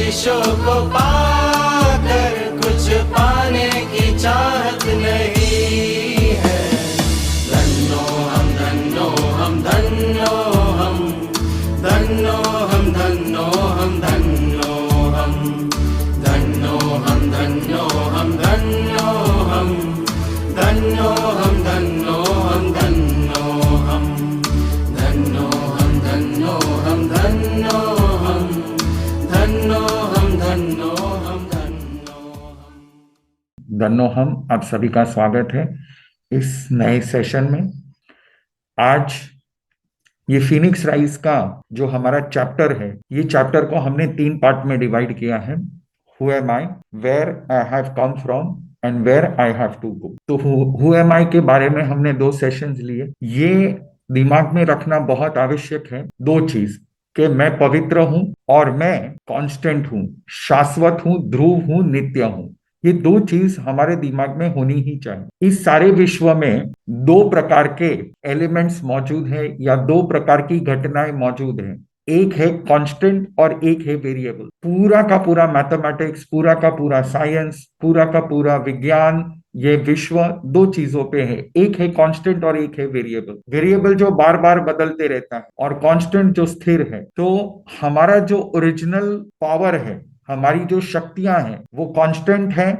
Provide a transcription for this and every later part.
ख्वाहिशों को पाकर कुछ पाने की चाहत नहीं है। धन्नो हम धन्नो हम धन्नो हम धन्नो हम धन्नो हम धन्नो हम धन्नो हम धन्नो हम धन्नो हम धन्नो हम धन्नो हम धन्नो हम धन्नो हम धन्नो हम धन्नो हम धन्नो हम धन्नो हम धन्नो हम। आप सभी का स्वागत है इस नए सेशन में। आज ये फिनिक्स राइज का जो हमारा चैप्टर है, ये चैप्टर को हमने 3 पार्ट में डिवाइड किया है। Who am I, where I have come from and where I have to go. तो हु एम आई के बारे में हमने 2 सेशंस लिए। ये दिमाग में रखना बहुत आवश्यक है 2 चीज, कि मैं पवित्र हूं और मैं कांस्टेंट हूं, शाश्वत हूं, ध्रुव हूं, नित्य हूं। ये 2 चीज हमारे दिमाग में होनी ही चाहिए। इस सारे विश्व में 2 प्रकार के एलिमेंट्स मौजूद है या 2 प्रकार की घटनाएं मौजूद है। एक है कांस्टेंट और एक है वेरिएबल। पूरा का पूरा मैथमेटिक्स, पूरा का पूरा साइंस, पूरा का पूरा विज्ञान, ये विश्व 2 चीजों पे है। एक है कांस्टेंट और एक है वेरिएबल। वेरिएबल जो बार बार बदलते रहता है और कांस्टेंट जो स्थिर है। तो हमारा जो ओरिजिनल पावर है, हमारी जो शक्तियां हैं, वो कांस्टेंट है,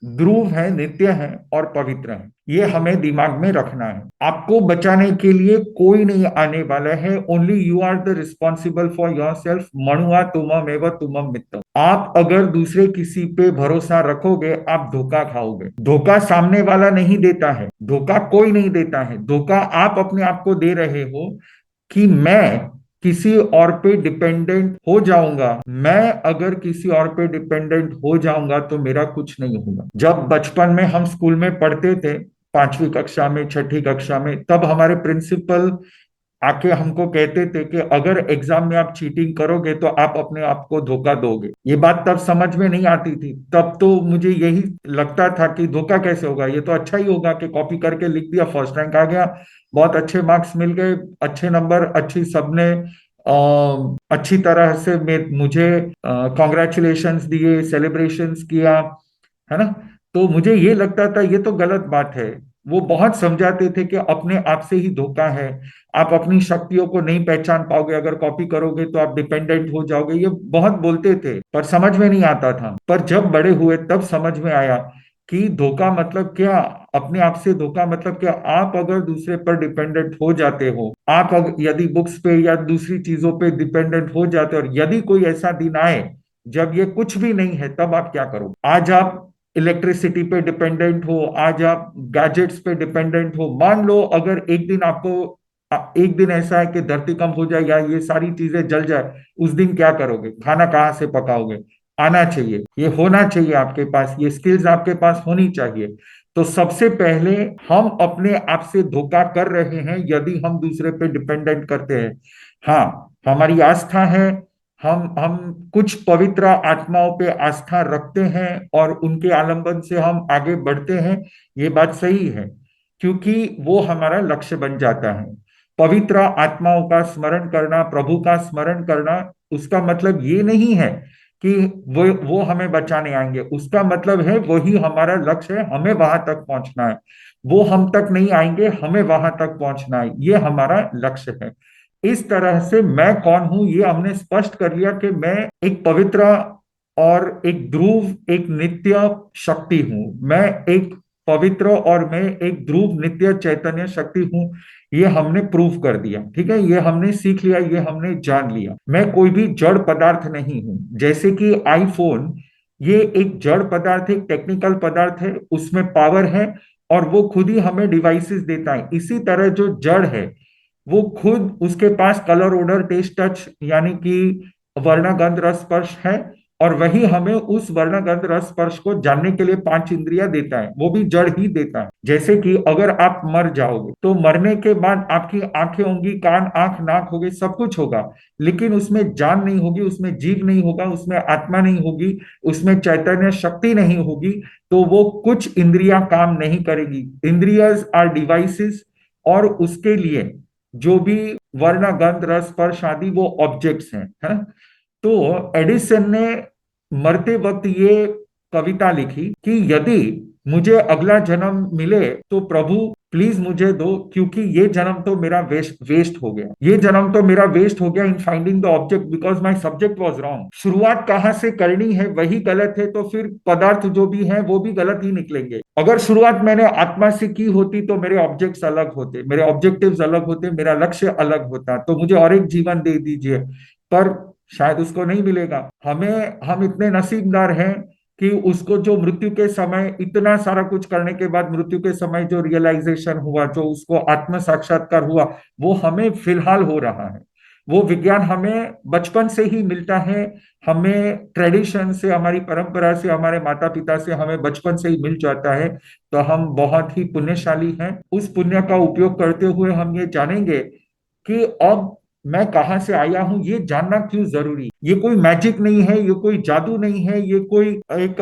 ध्रुव है, नित्य है और पवित्र है। ये हमें दिमाग में रखना है। आपको बचाने के लिए कोई नहीं आने वाला है। Only you are the responsible for your self. मनुआ तुमम एव तुमम मित्रम। आप अगर दूसरे किसी पे भरोसा रखोगे, आप धोखा खाओगे। धोखा सामने वाला नहीं देता है, धोखा कोई नहीं देता है। धोखा आप अपने आप को दे रहे हो कि मैं किसी और पे डिपेंडेंट हो जाऊंगा। मैं अगर किसी और पे डिपेंडेंट हो जाऊंगा तो मेरा कुछ नहीं होगा। जब बचपन में हम स्कूल में पढ़ते थे, 5वीं कक्षा में, 6ठी कक्षा में, तब हमारे प्रिंसिपल आके हमको कहते थे कि अगर एग्जाम में आप चीटिंग करोगे तो आप अपने आप को धोखा दोगे। ये बात तब समझ में नहीं आती थी। तब तो मुझे यही लगता था कि धोखा कैसे होगा, ये तो अच्छा ही होगा कि कॉपी करके लिख दिया, फर्स्ट रैंक आ गया, बहुत अच्छे मार्क्स मिल गए, अच्छे नंबर, अच्छी सबने अच्छी तरह से मुझे कॉन्ग्रेचुलेशंस दिए, सेलिब्रेशंस किया, है ना। तो मुझे ये लगता था ये तो गलत बात है। वो बहुत समझाते थे कि अपने आप से ही धोखा है, आप अपनी शक्तियों को नहीं पहचान पाओगे, अगर कॉपी करोगे तो आप डिपेंडेंट हो जाओगे। ये बहुत बोलते थे पर समझ में नहीं आता था। पर जब बड़े हुए तब समझ में आया कि धोखा मतलब क्या, अपने आप से धोखा मतलब क्या। आप अगर दूसरे पर डिपेंडेंट हो जाते हो, आप यदि बुक्स पे या दूसरी चीजों पे डिपेंडेंट हो जाते हो, और यदि कोई ऐसा दिन आए जब ये कुछ भी नहीं है, तब आप क्या करोगे। आज आप इलेक्ट्रिसिटी पे डिपेंडेंट हो, आज आप गैजेट्स पे डिपेंडेंट हो। मान लो अगर एक दिन आपको एक दिन ऐसा है कि धरती कंप हो जाए या ये सारी चीजें जल जाए, उस दिन क्या करोगे, खाना कहाँ से पकाओगे। आना चाहिए, ये होना चाहिए आपके पास, ये स्किल्स आपके पास होनी चाहिए। तो सबसे पहले हम अपने आप से धोखा कर रहे हैं यदि हम दूसरे पे डिपेंडेंट करते हैं। हाँ, हमारी आस्था है, हम कुछ पवित्र आत्माओं पे आस्था रखते हैं और उनके आलंबन से हम आगे बढ़ते हैं। ये बात सही है, क्योंकि वो हमारा लक्ष्य बन जाता है। पवित्र आत्माओं का स्मरण करना, प्रभु का स्मरण करना, उसका मतलब ये नहीं है कि वो हमें बचाने आएंगे। उसका मतलब है वही हमारा लक्ष्य है, हमें वहां तक पहुंचना है। वो हम तक नहीं आएंगे, हमें वहां तक पहुंचना है, ये हमारा लक्ष्य है। इस तरह से मैं कौन हूं ये हमने स्पष्ट कर लिया कि मैं एक पवित्र और एक ध्रुव, एक नित्य शक्ति हूं। मैं एक पवित्र और मैं एक ध्रुव नित्य चैतन्य शक्ति हूं। ये हमने प्रूव कर दिया, ठीक है, ये हमने सीख लिया, ये हमने जान लिया। मैं कोई भी जड़ पदार्थ नहीं हूं। जैसे कि आईफोन, ये एक जड़ पदार्थ है, एक टेक्निकल पदार्थ है, उसमें पावर है और वो खुद ही हमें डिवाइसेस देता है। इसी तरह जो जड़ है वो खुद, उसके पास कलर, ओडर, टेस्ट, टच यानी कि वर्ण, गंध, रस, स्पर्श है, और वही हमें उस वर्ण, गंध, रस, स्पर्श को जानने के लिए 5 इंद्रियां देता है। वो भी जड़ ही देता है। जैसे कि अगर आप मर जाओगे तो मरने के बाद आपकी आंखें होंगी, कान, आंख, नाक होगी, सब कुछ होगा, लेकिन उसमें जान नहीं होगी, उसमें जीव नहीं होगा, उसमें आत्मा नहीं होगी, उसमें चैतन्य शक्ति नहीं होगी। तो वो कुछ इंद्रियां काम नहीं करेगी। इंद्रियज आर डिवाइसेस, और उसके लिए जो भी वर्ण, गंध, रस, स्पर्श आदि वो ऑब्जेक्ट्स हैं, है ना। तो एडिसन ने मरते वक्त ये कविता लिखी कि यदि मुझे अगला जन्म मिले तो प्रभु प्लीज मुझे दो, क्योंकि ये जन्म तो मेरा वेस्ट हो गया, ये जन्म तो मेरा वेस्ट हो गया in finding the object because my subject was wrong. शुरुआत कहाँ से करनी है वही गलत है, तो फिर पदार्थ जो भी है वो भी गलत ही निकलेंगे। अगर शुरुआत मैंने आत्मा से की होती तो मेरे ऑब्जेक्ट्स अलग होते, मेरे ऑब्जेक्टिव्स अलग होते, मेरा लक्ष्य अलग होता, तो मुझे और एक जीवन दे दीजिए। पर शायद उसको नहीं मिलेगा। हम इतने नसीबदार हैं कि उसको जो मृत्यु के समय इतना सारा कुछ करने के बाद मृत्यु के समय जो रियलाइजेशन हुआ, जो उसको आत्म साक्षात्कार हुआ, वो हमें फिलहाल हो रहा है। वो विज्ञान हमें बचपन से ही मिलता है, हमें ट्रेडिशन से, हमारी परंपरा से, हमारे माता पिता से हमें बचपन से ही मिल जाता है। तो हम बहुत ही पुण्यशाली हैं। उस पुण्य का उपयोग करते हुए हम ये जानेंगे कि अब मैं कहां से आया हूं, ये जानना क्यों जरूरी। ये कोई मैजिक नहीं है, ये कोई जादू नहीं है, ये कोई एक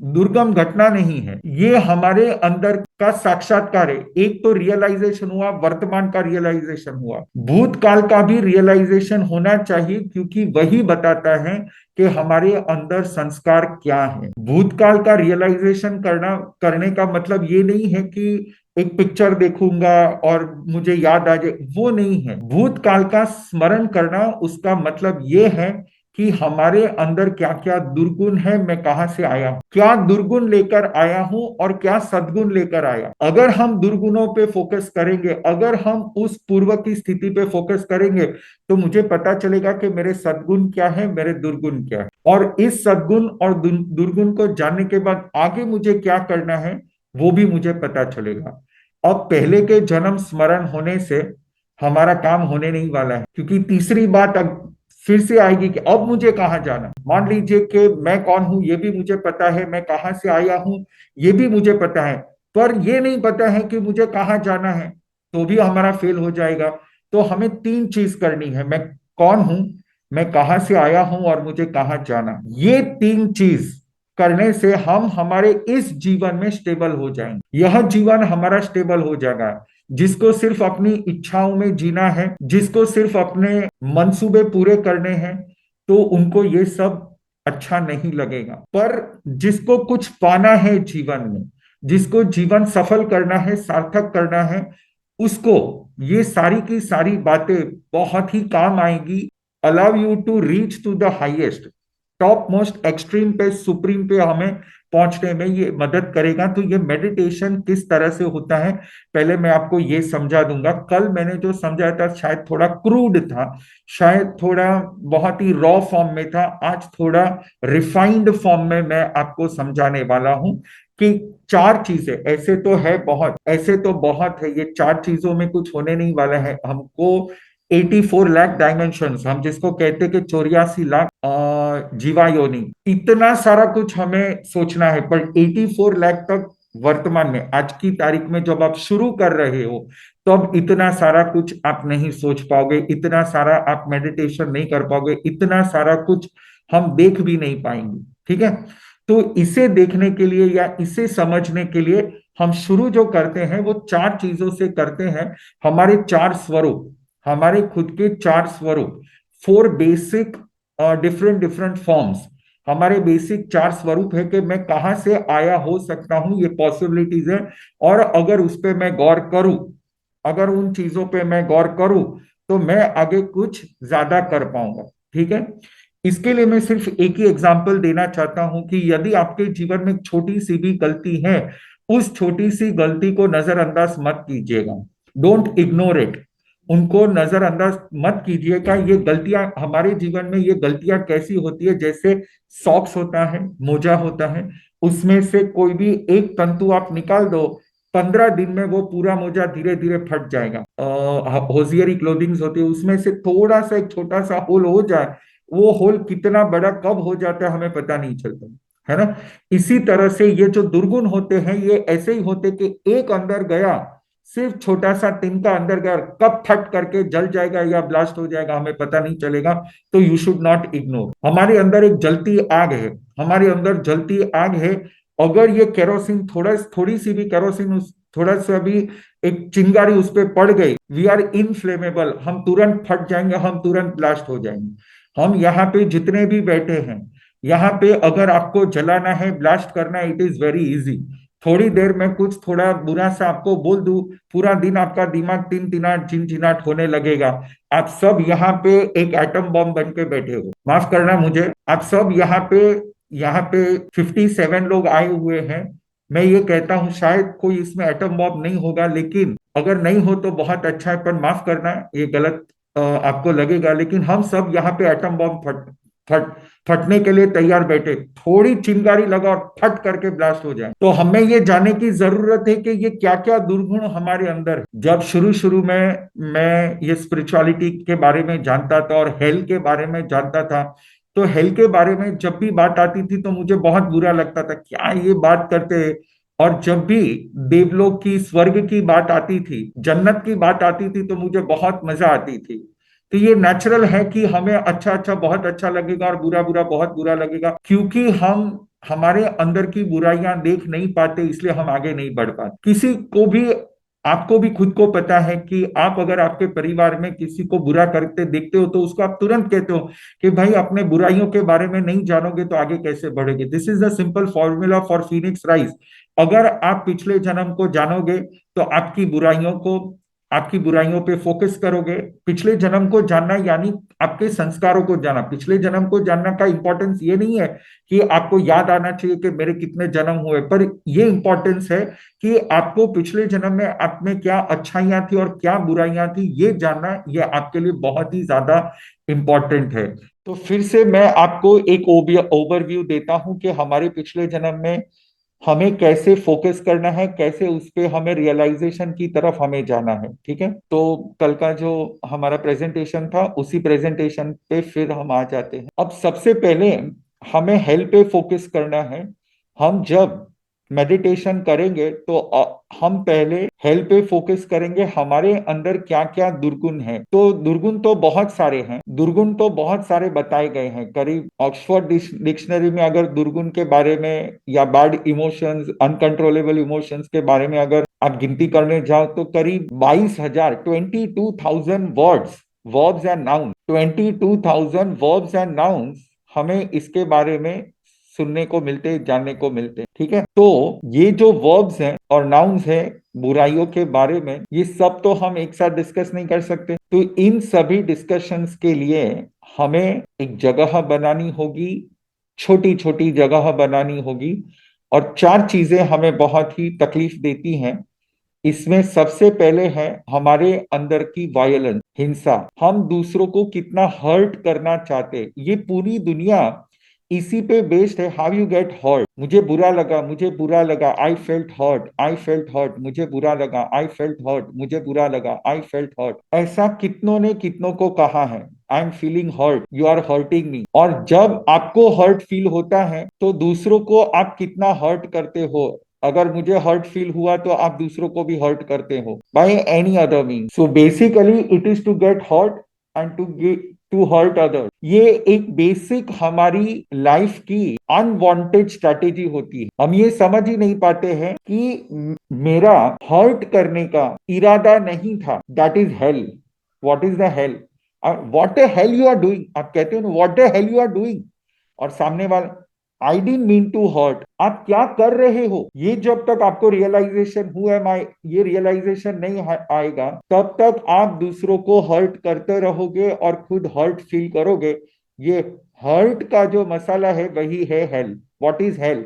दुर्गम घटना नहीं है, ये हमारे अंदर का साक्षात्कार है। एक तो रियलाइजेशन हुआ, वर्तमान का रियलाइजेशन हुआ, भूतकाल का भी रियलाइजेशन होना चाहिए, क्योंकि वही बताता है कि हमारे अंदर संस्कार क्या है। भूतकाल का रियलाइजेशन करने का मतलब ये नहीं है कि एक पिक्चर देखूंगा और मुझे याद आ जाए, वो नहीं है। भूतकाल का स्मरण करना, उसका मतलब ये है कि हमारे अंदर क्या क्या दुर्गुण है, मैं कहां से आया हूं, क्या दुर्गुण लेकर आया हूं और क्या सद्गुण लेकर आया। अगर हम दुर्गुणों पे फोकस करेंगे, अगर हम उस पूर्व की स्थिति पे फोकस करेंगे, तो मुझे पता चलेगा कि मेरे सद्गुण क्या है, मेरे दुर्गुण क्या है, और इस सद्गुण और दुर्गुण को जानने के बाद आगे मुझे क्या करना है वो भी मुझे पता चलेगा। अब पहले के जन्म स्मरण होने से हमारा काम होने नहीं वाला है, क्योंकि तीसरी बात अब फिर से आएगी कि अब मुझे कहाँ जाना। मान लीजिए कि मैं कौन हूं ये भी मुझे पता है, मैं कहाँ से आया हूं ये भी मुझे पता है, पर ये नहीं पता है कि मुझे कहाँ जाना है, तो भी हमारा फेल हो जाएगा। तो हमें तीन चीज करनी है, मैं कौन हूं, मैं कहाँ से आया हूं और मुझे कहाँ जाना। ये तीन चीज करने से हम हमारे इस जीवन में स्टेबल हो जाएंगे। यह जीवन हमारा स्टेबल हो जाएगा। जिसको सिर्फ अपनी इच्छाओं में जीना है, जिसको सिर्फ अपने मंसूबे पूरे करने हैं, तो उनको ये सब अच्छा नहीं लगेगा। पर जिसको कुछ पाना है जीवन में, जिसको जीवन सफल करना है, सार्थक करना है, उसको ये सारी की सारी बातें बहुत ही काम आएगी। Allow you to reach to the highest, top most extreme पे, सुप्रीम पे हमें पहुंचने में ये मदद करेगा। तो ये मेडिटेशन किस तरह से होता है पहले मैं आपको ये समझा दूंगा। कल मैंने जो समझाया था शायद थोड़ा क्रूड था, शायद थोड़ा बहुत ही रॉ फॉर्म में था। आज थोड़ा रिफाइंड फॉर्म में मैं आपको समझाने वाला हूं कि चार चीजें, ऐसे तो है बहुत, ऐसे तो बहुत है, ये चार चीजों में कुछ होने नहीं वाला है। हमको 84 लाख डायमेंशंस, हम जिसको कहते हैं कि 84 लाख जीवा योनि, इतना सारा कुछ हमें सोचना है। पर 84 लाख तक वर्तमान में आज की तारीख में जब आप शुरू कर रहे हो, तो अब इतना सारा कुछ आप नहीं सोच पाओगे, इतना सारा आप मेडिटेशन नहीं कर पाओगे, इतना सारा कुछ हम देख भी नहीं पाएंगे। ठीक है, तो इसे देखने के लिए या इसे समझने के लिए हम शुरू जो करते हैं वो चार चीजों से करते हैं। हमारे चार स्वरूप, हमारे खुद के चार स्वरूप, four basic different different forms, हमारे बेसिक चार स्वरूप है कि मैं कहां से आया हो सकता हूं, ये पॉसिबिलिटीज है। और अगर उस पर मैं गौर करूं, अगर उन चीजों पे मैं गौर करूं, तो मैं आगे कुछ ज्यादा कर पाऊंगा। ठीक है, इसके लिए मैं सिर्फ एक ही एग्जाम्पल देना चाहता हूं कि यदि आपके जीवन में छोटी सी भी गलती है, उस छोटी सी गलती को नजरअंदाज मत कीजिएगा। डोंट इग्नोर इट, उनको नजरअंदाज मत कीजिएगा। ये गलतियां हमारे जीवन में, ये गलतियां कैसी होती है, जैसे सॉक्स होता है, मोजा होता है, उसमें से कोई भी एक तंतु आप निकाल दो, 15 दिन में वो पूरा मोजा धीरे धीरे फट जाएगा। होजियरी क्लोथिंग्स होती है, उसमें से थोड़ा सा एक छोटा सा होल हो जाए, वो होल कितना बड़ा कब हो जाता है हमें पता नहीं चलता, है ना। इसी तरह से ये जो दुर्गुण होते हैं, ये ऐसे ही होते कि एक अंदर गया, सिर्फ छोटा सा तिनका अंदर गया, कब फट करके जल जाएगा या ब्लास्ट हो जाएगा हमें पता नहीं चलेगा। तो यू शुड नॉट इग्नोर। हमारे अंदर एक जलती आग है, हमारे अंदर जलती आग है। अगर ये केरोसिन, थोड़ी सी भी केरोसिन, थोड़ा सा भी एक चिंगारी उस पर पड़ गई, वी आर इनफ्लेमेबल, हम तुरंत फट जाएंगे, हम तुरंत ब्लास्ट हो जाएंगे। हम यहाँ पे जितने भी बैठे हैं, यहाँ पे अगर आपको जलाना है, ब्लास्ट करना है, इट इज वेरी इजी। थोड़ी देर में कुछ थोड़ा बुरा सा आपको बोल दूं, पूरा दिन आपका दिमाग टिन टिनाट झिनझिनाट होने लगेगा। आप सब यहाँ पे एक एटम बम बन के बैठे हो, माफ करना मुझे, आप सब यहाँ पे 57 लोग आए हुए हैं। मैं ये कहता हूँ शायद कोई इसमें एटम बॉम्ब नहीं होगा, लेकिन अगर नहीं हो तो बहुत अच्छा है, पर माफ करना, ये गलत आपको लगेगा, लेकिन हम सब यहाँ पे एटम बॉम्ब फट फटने के लिए तैयार बैठे। थोड़ी चिंगारी लगा और फट करके ब्लास्ट हो जाए। तो हमें ये जानने की जरूरत है कि ये क्या क्या दुर्गुण हमारे अंदर है। जब शुरू शुरू में मैं ये स्पिरिचुअलिटी के बारे में जानता था और हेल के बारे में जानता था, तो हेल के बारे में जब भी बात आती थी तो मुझे बहुत बुरा लगता था, क्या ये बात करते हैं। और जब भी देवलोक की, स्वर्ग की बात आती थी, जन्नत की बात आती थी, तो मुझे बहुत मजा आती थी। तो ये नेचुरल है कि हमें अच्छा अच्छा बहुत अच्छा लगेगा और बुरा बुरा बहुत बुरा लगेगा, क्योंकि हम हमारे अंदर की बुराइयां देख नहीं पाते, इसलिए हम आगे नहीं बढ़ पाते। किसी को भी, आपको भी खुद को पता है कि आप अगर आपके परिवार में किसी को बुरा करते देखते हो तो उसको आप तुरंत कहते हो कि भाई अपने बुराइयों के बारे में नहीं जानोगे तो आगे कैसे बढ़ेगे। This is the simple formula for phoenix rise. अगर आप पिछले जन्म को जानोगे तो आपकी बुराइयों पे फोकस करोगे। पिछले जन्म को जानना यानी आपके संस्कारों को जानना। पिछले जन्म को जानना का इंपॉर्टेंस ये नहीं है कि आपको याद आना चाहिए कि मेरे कितने जन्म हुए, पर ये इंपॉर्टेंस है कि आपको पिछले जन्म में आप में क्या अच्छाइयां थी और क्या बुराइयां थी, ये जानना, ये आपके लिए बहुत ही ज्यादा इंपॉर्टेंट है। तो फिर से मैं आपको एक ओवरव्यू देता हूं कि हमारे पिछले जन्म में हमें कैसे फोकस करना है, कैसे उस पे हमें रियलाइजेशन की तरफ हमें जाना है। ठीक है, तो कल का जो हमारा प्रेजेंटेशन था उसी प्रेजेंटेशन पे फिर हम आ जाते हैं। अब सबसे पहले हमें हेल्थ पे फोकस करना है। हम जब मेडिटेशन करेंगे तो हम पहले हेल्थ पे फोकस करेंगे, हमारे अंदर क्या क्या दुर्गुण है। तो दुर्गुण तो बहुत सारे हैं, दुर्गुण तो बहुत सारे बताए गए हैं। करीब ऑक्सफोर्ड डिक्शनरी में अगर दुर्गुण के बारे में या बैड इमोशंस, अनकंट्रोलेबल इमोशंस के बारे में अगर आप गिनती करने जाओ तो करीब 22,000, 22,000 words, verbs and noun, 22,000 verbs and nouns हमें इसके बारे में सुनने को मिलते, जानने को मिलते। ठीक है, तो ये जो वर्ब्स हैं और नाउन्स हैं बुराइयों के बारे में, ये सब तो हम एक साथ डिस्कस नहीं कर सकते। तो इन सभी डिस्कशंस के लिए हमें एक जगह बनानी होगी, छोटी छोटी जगह बनानी होगी। और चार चीजें हमें बहुत ही तकलीफ देती हैं। इसमें सबसे पहले है हमारे अंदर की वायलेंस, हिंसा। हम दूसरों को कितना हर्ट करना चाहते, ये पूरी दुनिया इसी पे बेस्ड है। हाउ यू गेट हर्ट, मुझे बुरा लगा, मुझे बुरा लगा, I felt hurt, I felt hurt, मुझे बुरा लगा, आई फेल्ट हर्ट, मुझे बुरा लगा, आई फेल्ट हर्ट। ऐसा कितनों ने कितनों को कहा है, I am feeling hurt, you are hurting me. और जब आपको हर्ट फील होता है तो दूसरों को आप कितना हर्ट करते हो। अगर मुझे हर्ट फील हुआ तो आप दूसरों को भी हर्ट करते हो by any other mean. So basically it is to get hurt and to hurt other. ये एक बेसिक हमारी लाइफ की अनवांटेड स्ट्रैटेजी होती है। हम ये समझ ही नहीं पाते हैं कि मेरा हर्ट करने का इरादा नहीं था। That is hell. What is the hell? What the hell you are doing, आप कहते हो what the hell you are doing, और सामने वाला I didn't mean to hurt, आप क्या कर रहे हो। ये जब तक आपको रियलाइजेशन हुआ है, ये रियलाइजेशन नहीं आएगा तब तक आप दूसरों को हर्ट करते रहोगे और खुद हर्ट फील करोगे। ये हर्ट का जो मसाला है वही है hell. What is hell?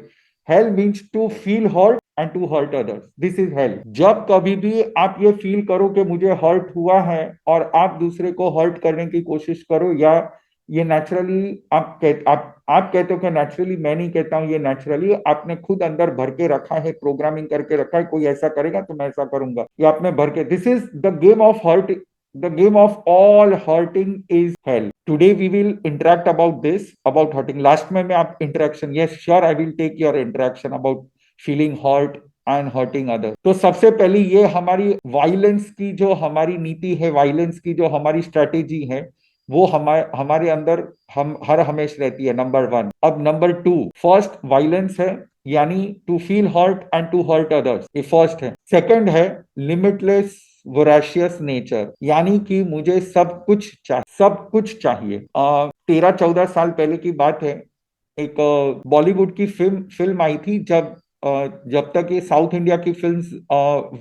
Hell means to feel hurt and to hurt others, this is hell. जब कभी भी आप ये फील करो कि मुझे हर्ट हुआ है और आप दूसरे को हर्ट करने की कोशिश करो, या ये नेचुरली आप कहते हो कि नेचुरली, मैं नहीं कहता हूं, ये नेचुरली आपने खुद अंदर भर के रखा है, प्रोग्रामिंग करके रखा है, कोई ऐसा करेगा तो मैं ऐसा करूंगा, ये आपने भर के। This is the game of hurt. The game of all hurting is hell. Today we will interact about this, about hurting. Last में मैं आप interaction, yes sure I will take your interaction about feeling hurt and hurting other. तो सबसे पहले ये हमारी violence की जो हमारी नीति है, वायलेंस की जो हमारी स्ट्रेटेजी है, वो हमारे अंदर हम हर हमेश रहती है, नंबर 1। अब नंबर 2, फर्स्ट वायलेंस है, यानी to feel hurt and to hurt others, ये फर्स्ट है। सेकंड है लिमिटलेस वोराशियस नेचर, यानी कि मुझे सब कुछ चाहिए, सब कुछ चाहिए। 13-14 साल पहले की बात है, एक बॉलीवुड की फिल्म आई थी, जब तक ये साउथ इंडिया की फिल्म्स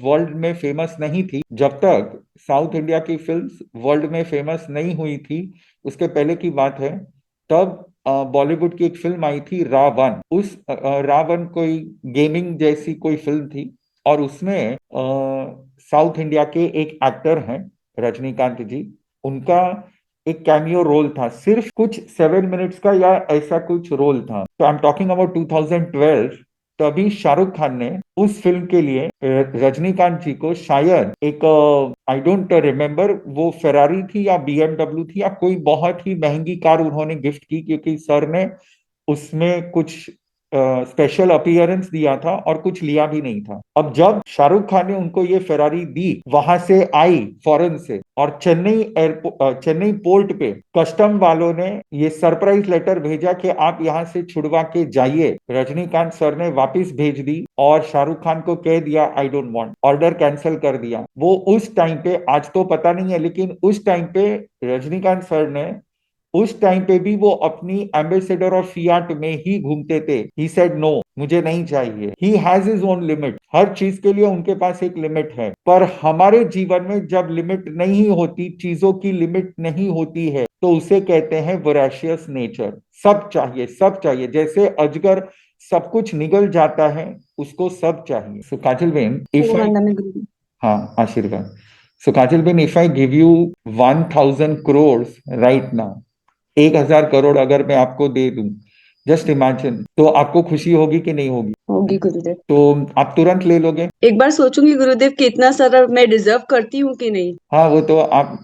वर्ल्ड में फेमस नहीं थी, जब तक साउथ इंडिया की फिल्म्स वर्ल्ड में फेमस नहीं हुई थी, उसके पहले की बात है, तब बॉलीवुड की एक फिल्म आई थी रावण। रावण कोई गेमिंग जैसी कोई फिल्म थी, और उसमें साउथ इंडिया के एक एक्टर हैं, रजनीकांत जी, उनका एक कैमियो रोल था, सिर्फ कुछ 7 मिनट्स का या ऐसा कुछ रोल था। तो आई एम टॉकिंग अबाउट 2012। तभी शाहरुख खान ने उस फिल्म के लिए रजनीकांत जी को शायद एक, आई डोंट रिमेम्बर वो फेरारी थी या बीएमडब्ल्यू थी या कोई बहुत ही महंगी कार उन्होंने गिफ्ट की, क्योंकि सर ने उसमें कुछ स्पेशल अपीयरेंस दिया था और कुछ लिया भी नहीं था। अब जब शाहरुख खान ने उनको ये फेरारी दी, वहां से आई फॉरेन से, और चेन्नई पोर्ट पे कस्टम वालों ने ये सरप्राइज लेटर भेजा कि आप यहाँ से छुड़वा के जाइए। रजनीकांत सर ने वापस भेज दी और शाहरुख खान को कह दिया I don't want, order cancel कर दिया। वो उस टाइम पे, आज तो पता नहीं है, लेकिन उस टाइम पे रजनीकांत सर ने, उस टाइम पे भी वो अपनी एम्बेसडर और फियाट में ही घूमते थे। ही सेड नो, मुझे नहीं चाहिए। He has his own limit, हर चीज के लिए उनके पास एक लिमिट है। पर हमारे जीवन में जब लिमिट नहीं होती, चीजों की लिमिट नहीं होती है, तो उसे कहते हैं वोरेशियस नेचर। सब चाहिए, सब चाहिए, जैसे अजगर सब कुछ निगल जाता है, उसको सब चाहिए। सो काजल बेन, इफ आई, शुभमंडल गुरु। हाँ, आशीर्वाद। सो काजल Ben, if I give you 1,000 crore right now, 1,000 crore अगर मैं आपको दे दूं, जस्ट इमेजिन, तो आपको खुशी होगी कि नहीं होगी? होगी गुरुदेव। तो आप तुरंत ले लोगे? एक बार सोचूंगी गुरुदेव कि इतना सारा मैं डिजर्व करती हूँ कि नहीं। हाँ, वो तो आप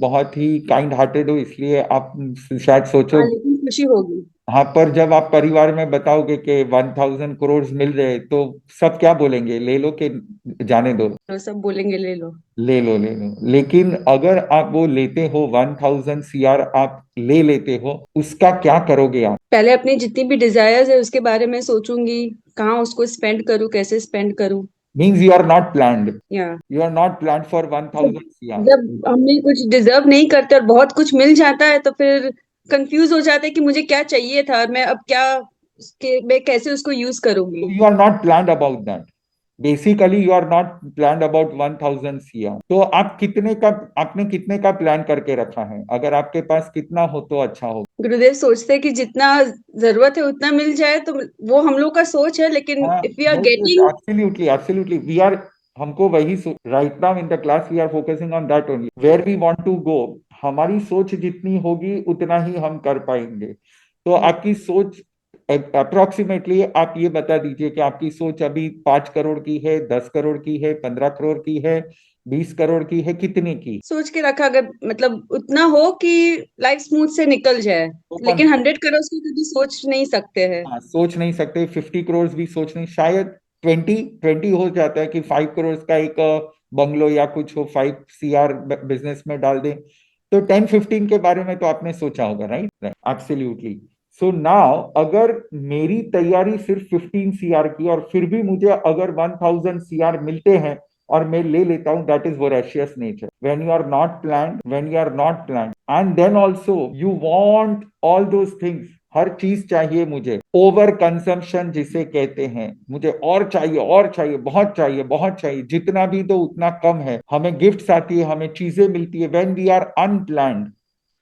बहुत ही काइंड हार्टेड हो, इसलिए आप शायद सोचो। हाँ, लेकिन खुशी होगी। हाँ, पर जब आप परिवार में बताओगे कि 1,000 करोड़ मिल रहे, तो सब क्या बोलेंगे, ले लो कि जाने दो? तो सब बोलेंगे ले लो। ले लो, ले लो। लेकिन अगर आप वो लेते हो, 1,000 CR आप ले लेते हो, उसका क्या करोगे आप? पहले अपनी जितनी भी डिजायर्स है उसके बारे में सोचूंगी, कहाँ उसको स्पेंड करूँ, कैसे स्पेंड करूँ। Means you are not planned, या you are not planned for one जब थाउजेंड सी आर जब हमें कुछ डिजर्व नहीं करते और बहुत कुछ मिल जाता है तो फिर कंफ्यूज हो जाते हैं कि मुझे क्या चाहिए था और मैं अब क्या, मैं कैसे उसको यूज करूंगी। You are not planned about that. Basically you are not planned about 1,000 CR। तो आप कितने का, आपने कितने का प्लान करके रखा है? अगर आपके पास कितना हो तो अच्छा हो। गुरुदेव सोचते हैं कि जितना जरूरत है उतना मिल जाए, तो वो हम लोग का सोच है, लेकिन हाँ, if we are yes yes, getting. Absolutely absolutely, we are, हमको वही right now in the class we are focusing on that only, where we want to go. हमारी सोच जितनी होगी उतना ही हम कर पाएंगे। तो आपकी सोच अप्रोक्सीमेटली आप ये बता दीजिए कि आपकी सोच अभी 5 करोड़ की है, 10 करोड़ की है, 15 करोड़ की है, 20 करोड़ की है, कितने की? सोच के रखा, अगर मतलब उतना हो कि लाइफ स्मूथ से निकल जाए। तो लेकिन 100 करोड़ की कभी सोच नहीं सकते हैं। हाँ, सोच नहीं सकते, 50 करोड़ भी सोच नहीं, शायद 20 20 हो जाता है कि 5 करोड़ का एक बंगलो या कुछ हो, 5 CR बिजनेस में डाल दें। तो 10 15 के बारे में तो आपने सोचा होगा, राइट? एब्सोल्युटली। सो नाउ अगर मेरी तैयारी सिर्फ 15 CR की, और फिर भी मुझे अगर 1,000 CR मिलते हैं और मैं ले लेता हूं, that is voracious nature. When you are not planned, when you are not planned, and then also you want all those things, हर चीज चाहिए मुझे, ओवर कंजम्पशन जिसे कहते हैं, मुझे और चाहिए, और चाहिए, बहुत चाहिए, बहुत चाहिए, जितना भी दो उतना कम है। हमें गिफ्ट्स आती है, हमें चीजें मिलती है, when we are unplanned,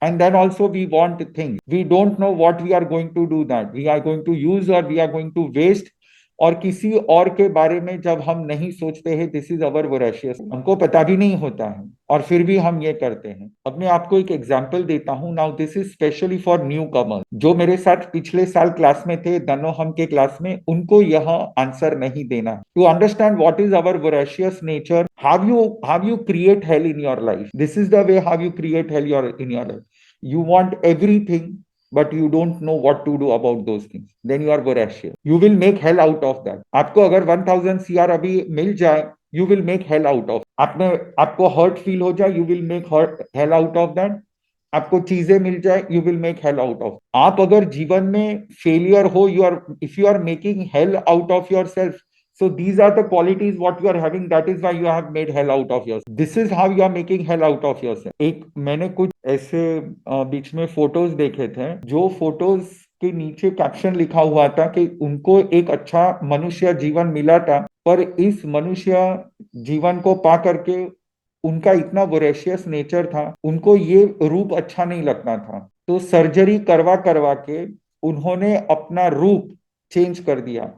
and then also we want things, we don't know what we are going to do, that we are going to use or we are going to waste, और किसी और के बारे में जब हम नहीं सोचते हैं, दिस इज अवर वोरेशियस, हमको पता भी नहीं होता है और फिर भी हम ये करते हैं। अब मैं आपको एक एग्जांपल देता हूं। Now this is specially for new commerce, जो मेरे साथ पिछले साल क्लास में थे, दोनों हम के क्लास में, उनको यह आंसर नहीं देना। To understand what is our voracious nature, how you create hell in your life, this is the way how you create hell in your life. You want everything, but you don't know what to do about those things. Then you are voracious. You will make hell out of that. आपको अगर 1,000 CR अभी मिल जाए, you will make hell out of. आपको hurt feel हो जाए, you will make hell out of that. आपको चीजें मिल जाए, you will make hell out of. आप अगर जीवन में फेलियर हो, if you are making hell out of yourself, so these are the qualities what you are having, that is why you have made hell out of yourself. This is how you are making hell out of yourself. एक मैंने कुछ ऐसे बीच में photos देखे थे, जो photos के नीचे कैप्शन लिखा हुआ था कि उनको एक अच्छा मनुष्य जीवन मिला था, पर इस मनुष्य जीवन को पा करके उनका इतना वोरेशियस नेचर था, उनको ये रूप अच्छा नहीं लगता था। तो सर्जरी करवा करवा के उन्होंने अपना रूप चेंज कर दिया।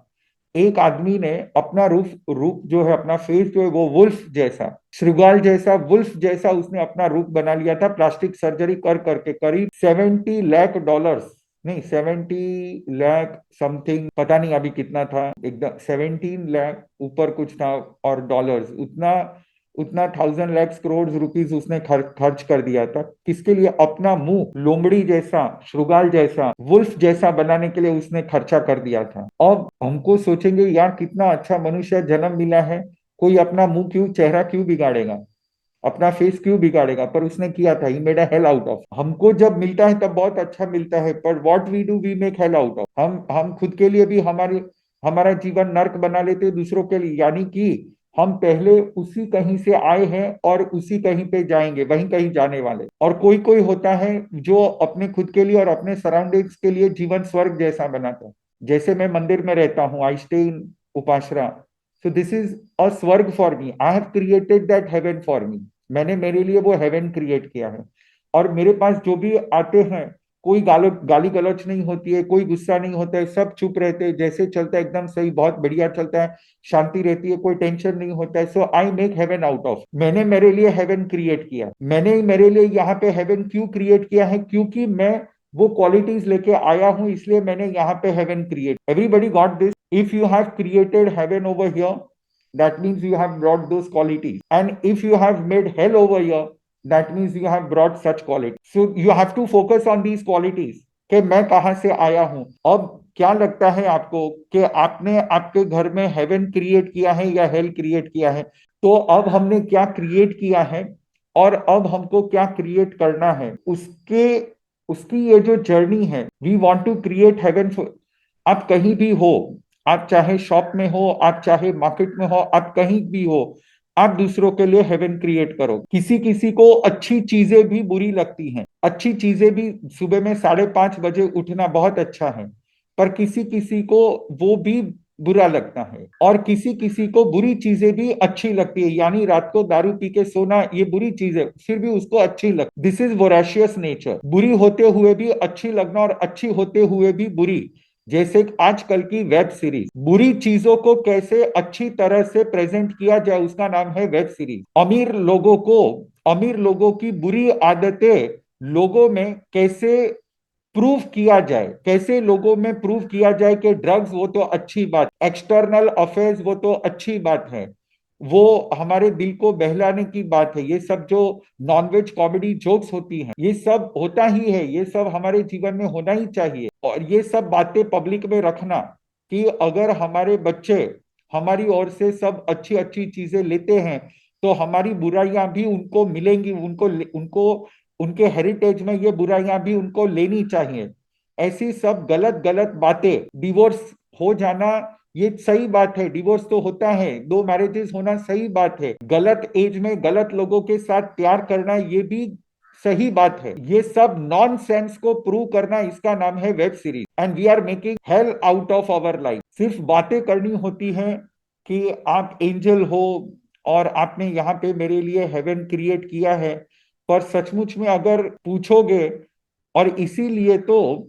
एक आदमी ने अपना रूप रूप जो है, अपना फेस जो है वो वुल्फ जैसा, श्रृगाल जैसा, वुल्फ जैसा उसने अपना रूप बना लिया था प्लास्टिक सर्जरी कर करके। करीब 70 लाख डॉलर्स, नहीं 70 लाख समथिंग, पता नहीं अभी कितना था एकदम, 17 लाख ऊपर कुछ था, और डॉलर्स उतना उतना 1,000 लाख करोड़ रुपीस उसने खर्च कर दिया था। किसके लिए? अपना मुंह लोमड़ी जैसा, श्रृगाल जैसा, वुल्फ जैसा बनाने के लिए उसने खर्चा कर दिया था। अब हमको सोचेंगे यार कितना अच्छा मनुष्य जन्म मिला है, कोई अपना मुंह क्यों, चेहरा क्यों बिगाड़ेगा, अपना फेस क्यों बिगाड़ेगा? पर उसने किया था, he made a hello out of. हमको जब मिलता है तब बहुत अच्छा मिलता है, पर what we do, we make hell out of. हम खुद के लिए भी हमारा जीवन नर्क बना लेते हैं दूसरों के लिए, यानी कि हम पहले उसी कहीं से आए हैं और उसी कहीं पे जाएंगे, वहीं कहीं जाने वाले। और कोई कोई होता है जो अपने खुद के लिए और अपने सराउंडिंग्स के लिए जीवन स्वर्ग जैसा बनाता है। जैसे मैं मंदिर में रहता हूँ, I stay in upasara, so this is a swarg for me, I have created that heaven for me. मैंने मेरे लिए वो हेवन क्रिएट किया है। और मेरे पास जो भी आते हैं, कोई गाली गलौच नहीं होती है, कोई गुस्सा नहीं होता है, सब चुप रहते हैं, जैसे चलता है एकदम सही, बहुत बढ़िया चलता है, शांति रहती है, कोई टेंशन नहीं होता है। So I make heaven out of. मैंने मेरे लिए हेवन क्रिएट किया। मैंने मेरे लिए यहाँ पे हेवन क्यों क्रिएट किया है? क्योंकि मैं वो क्वालिटीज लेके आया हूं, इसलिए मैंने यहाँ पे heaven create. Everybody got this. If you have created heaven over here, that means you have brought those qualities, and if you have made hell over here, that means you have brought such qualities. So you have to focus on these qualities कि मैं कहां से आया हूं। अब क्या लगता है आपको कि आपने आपके घर में हेवन क्रिएट किया है या हेल क्रिएट किया है? तो अब हमने क्या क्रिएट किया है और अब हमको क्या क्रिएट करना है, उसके उसकी ये जो जर्नी है, we want to create heaven. आप कहीं भी हो, आप चाहे शॉप में हो, आप चाहे मार्केट में हो, आप कहीं भी हो, आप दूसरों के लिए हेवन क्रिएट करो। किसी किसी को अच्छी चीजें भी बुरी लगती हैं, अच्छी चीजें भी, सुबह में 5:30 बजे उठना बहुत अच्छा है, पर किसी किसी को वो भी बुरा लगता है, और किसी किसी को बुरी चीजें भी अच्छी लगती है, यानी रात को दारू पी के सोना ये बुरी चीज है, फिर भी उसको अच्छी लगती। दिस इज वोरेशियस नेचर, बुरी होते हुए भी अच्छी लगना और अच्छी होते हुए भी बुरी। जैसे आजकल की वेब सीरीज, बुरी चीजों को कैसे अच्छी तरह से प्रेजेंट किया जाए, उसका नाम है वेब सीरीज। अमीर लोगों की बुरी आदतें लोगों में कैसे प्रूव किया जाए, कैसे लोगों में प्रूव किया जाए कि ड्रग्स वो तो अच्छी बात, एक्सटर्नल अफेयर्स वो तो अच्छी बात है, वो हमारे दिल को बहलाने की बात है। ये सब जो नॉनवेज कॉमेडी जोक्स होती हैं, ये सब होता ही है, ये सब हमारे जीवन में होना ही चाहिए। और ये सब बातें पब्लिक में रखना कि अगर हमारे बच्चे हमारी ओर से सब अच्छी अच्छी चीजें लेते हैं, तो हमारी बुराइयां भी उनको मिलेंगी, उनको उनको उनके हेरिटेज में ये बुराइयां भी उनको लेनी चाहिए। ऐसी सब गलत गलत बातें, डिवोर्स हो जाना ये सही बात है, डिवोर्स तो होता है, 2 मैरिजेस होना सही बात है, गलत एज में गलत लोगों के साथ प्यार करना ये भी सही बात है। ये सब नॉनसेंस को प्रूव करना, इसका नाम है web series, and we are making hell out of our life. सिर्फ बातें करनी होती है कि आप एंजल हो और आपने यहाँ पे मेरे लिए हेवन क्रिएट किया है, पर सचमुच में अगर पूछोगे, और इसीलिए तो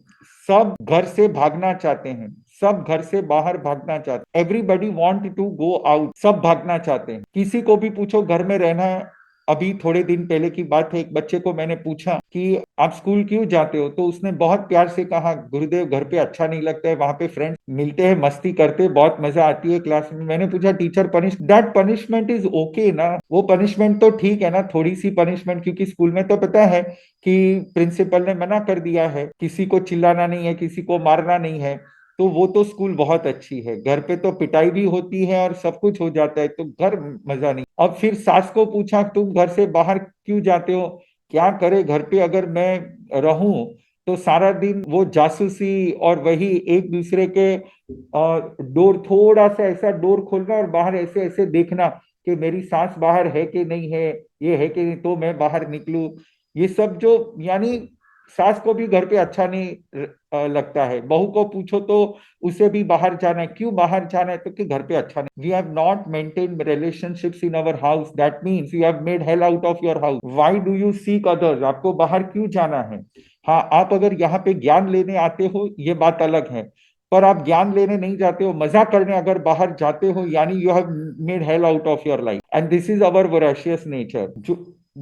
सब घर से भागना चाहते हैं, सब घर से बाहर भागना चाहते हैं, everybody want to go out, सब भागना चाहते हैं। किसी को भी पूछो घर में रहना है। अभी थोड़े दिन पहले की बात है, एक बच्चे को मैंने पूछा कि आप स्कूल क्यों जाते हो, तो उसने बहुत प्यार से कहा, गुरुदेव घर पे अच्छा नहीं लगता है, वहां पे फ्रेंड्स मिलते हैं, मस्ती करते हैं, बहुत मजा आती है क्लास में। मैंने पूछा teacher punish that punishment is okay ना, वो पनिशमेंट तो ठीक है ना, थोड़ी सी पनिशमेंट, क्योंकि स्कूल में तो पता है कि प्रिंसिपल ने मना कर दिया है, किसी को चिल्लाना नहीं है, किसी को मारना नहीं है, तो वो तो स्कूल बहुत अच्छी है। घर पे तो पिटाई भी होती है और सब कुछ हो जाता है, तो घर मजा नहीं। अब फिर सास को पूछा तुम घर से बाहर क्यों जाते हो, क्या करे घर पे अगर मैं रहूं तो सारा दिन वो जासूसी और वही एक दूसरे के डोर, थोड़ा सा ऐसा डोर खोलना और बाहर ऐसे ऐसे देखना कि मेरी सास बाहर है कि नहीं है, ये है कि नहीं, तो मैं बाहर निकलूं। ये सब जो, यानी सास को भी घर पे अच्छा नहीं लगता है, बहू को पूछो तो उसे भी बाहर जाना है, क्यों बाहर जाना है, तो कि घर पे अच्छा नहीं। We have not maintain relationships in our house, that means you have made hell out of your house. Why do you seek others, आपको बाहर क्यों जाना है। हाँ, आप अगर यहाँ पे ज्ञान लेने आते हो ये बात अलग है, पर आप ज्ञान लेने नहीं जाते हो, मजा करने अगर बाहर जाते हो, यानी you have made hell out of your life, and this is our voracious nature.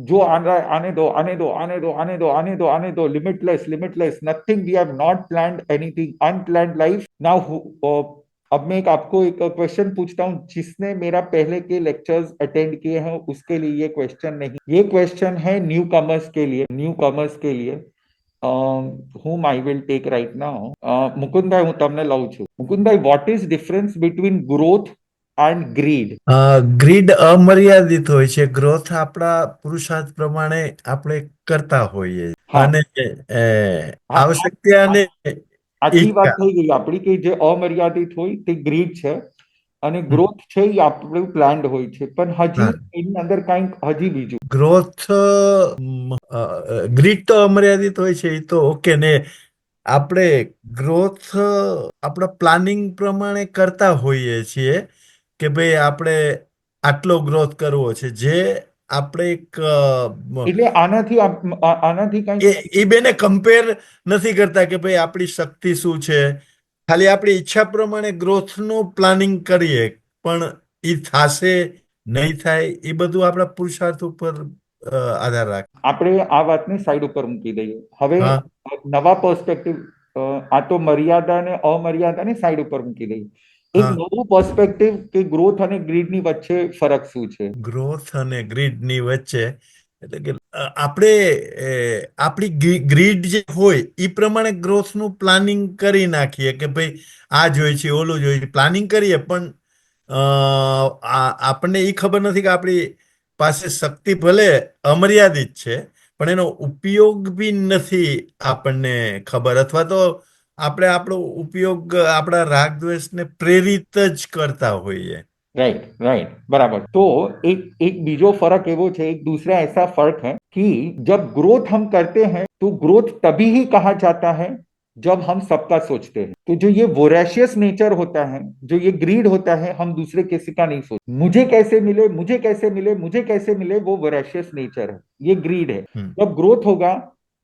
जो आना है आने दो, आने दो, आने दो, आने दो, आने दो, आने दो, limitless, limitless, nothing, we have not planned anything, unplanned life now. अब मैं आपको एक क्वेश्चन पूछता हूँ, जिसने मेरा पहले के लेक्चर्स अटेंड किए हैं उसके लिए ये क्वेश्चन नहीं, ये क्वेश्चन है न्यू कमर्स के लिए, न्यू कमर्स के लिए, whom I will take right now. Mukundbhai, હું તમને લઉં છું. Mukundbhai, what is difference between growth and greed? Grid અમર્યાદિત હોય છે, ગ્રોથ આપણા પુરુષાર્થ પ્રમાણે આપણે કરતા હોઈએ હા અને હા, આવશ્યકતા અને આટલી વાત ઈચ્છા. થઈ ગઈ આપણી કે જે અમર્યાદિત હોય તે ગ્રીડ છે, અને હમ. ગ્રોથ છે એ આપણું પ્લાન્ડ હોય છે, પણ હજી હા, એની અંદર કંઈક હજી બીજું. ગ્રોથ ગ્રીડ તો અમર્યાદિત હોય છે, એ તો ઓકે ને. આપણે ગ્રોથ આપણા પ્લાનિંગ પ્રમાણે કરતા હોઈએ છીએ કે ભાઈ આપણે આટલો ગ્રોથ કરવો છે, જે આપણે એક એટલે આનાથી કંઈક એ બેને કમ્પેર નથી કરતા કે ભાઈ આપણી શક્તિ શું છે. ખાલી આપણી ઈચ્છા પ્રમાણે ગ્રોથનું પ્લાનિંગ કરીએ, પણ એ થશે નહીં થાય એ બધું આપણા પુરુષાર્થ ઉપર આધાર રાખે. આપણે આ વાતને સાઈડ ઉપર મૂકી દઈએ. હવે હા, નવા પર્સપેક્ટિવ, આ તો મર્યાદા અને અમર્યાદાને સાઈડ ઉપર મૂકી દઈએ. એક હા. નવું પર્સપેક્ટિવ કે ગ્રોથ અને ગ્રીડની વચ્ચે ફરક શું છે? ગ્રોથ અને ગ્રીડની વચ્ચે એટલે કે આપણે આપણી ગ્રીડ જે હોય એ પ્રમાણે ગ્રોથનું પ્લાનિંગ કરી નાખીએ કે ભાઈ આ જોઈએ છે, ઓલું જોઈએ છે, પ્લાનિંગ કરીએ, પણ આપણને એ ખબર નથી કે આપણી પાસે શક્તિ ભલે અમર્યાદિત છે, પણ એનો ઉપયોગ બી નથી આપણને ખબર, અથવા તો આપણે આપણો ઉપયોગ આપણા રાગ દ્વેષને પ્રેરિત જ કરતા હોઈએ. राइट, राइट, बराबर। तो एक एक बीजो फर्क है वो है, एक दूसरा ऐसा फर्क है कि जब ग्रोथ हम करते हैं तो ग्रोथ तभी ही कहा जाता है जब हम सबका सोचते हैं। तो जो ये वोरेशियस नेचर होता है, जो ये ग्रीड होता है, हम दूसरे किसी का नहीं सोचते, मुझे कैसे मिले, मुझे कैसे मिले, मुझे कैसे मिले, वो वोरेशियस नेचर है, ये ग्रीड है। जब ग्रोथ होगा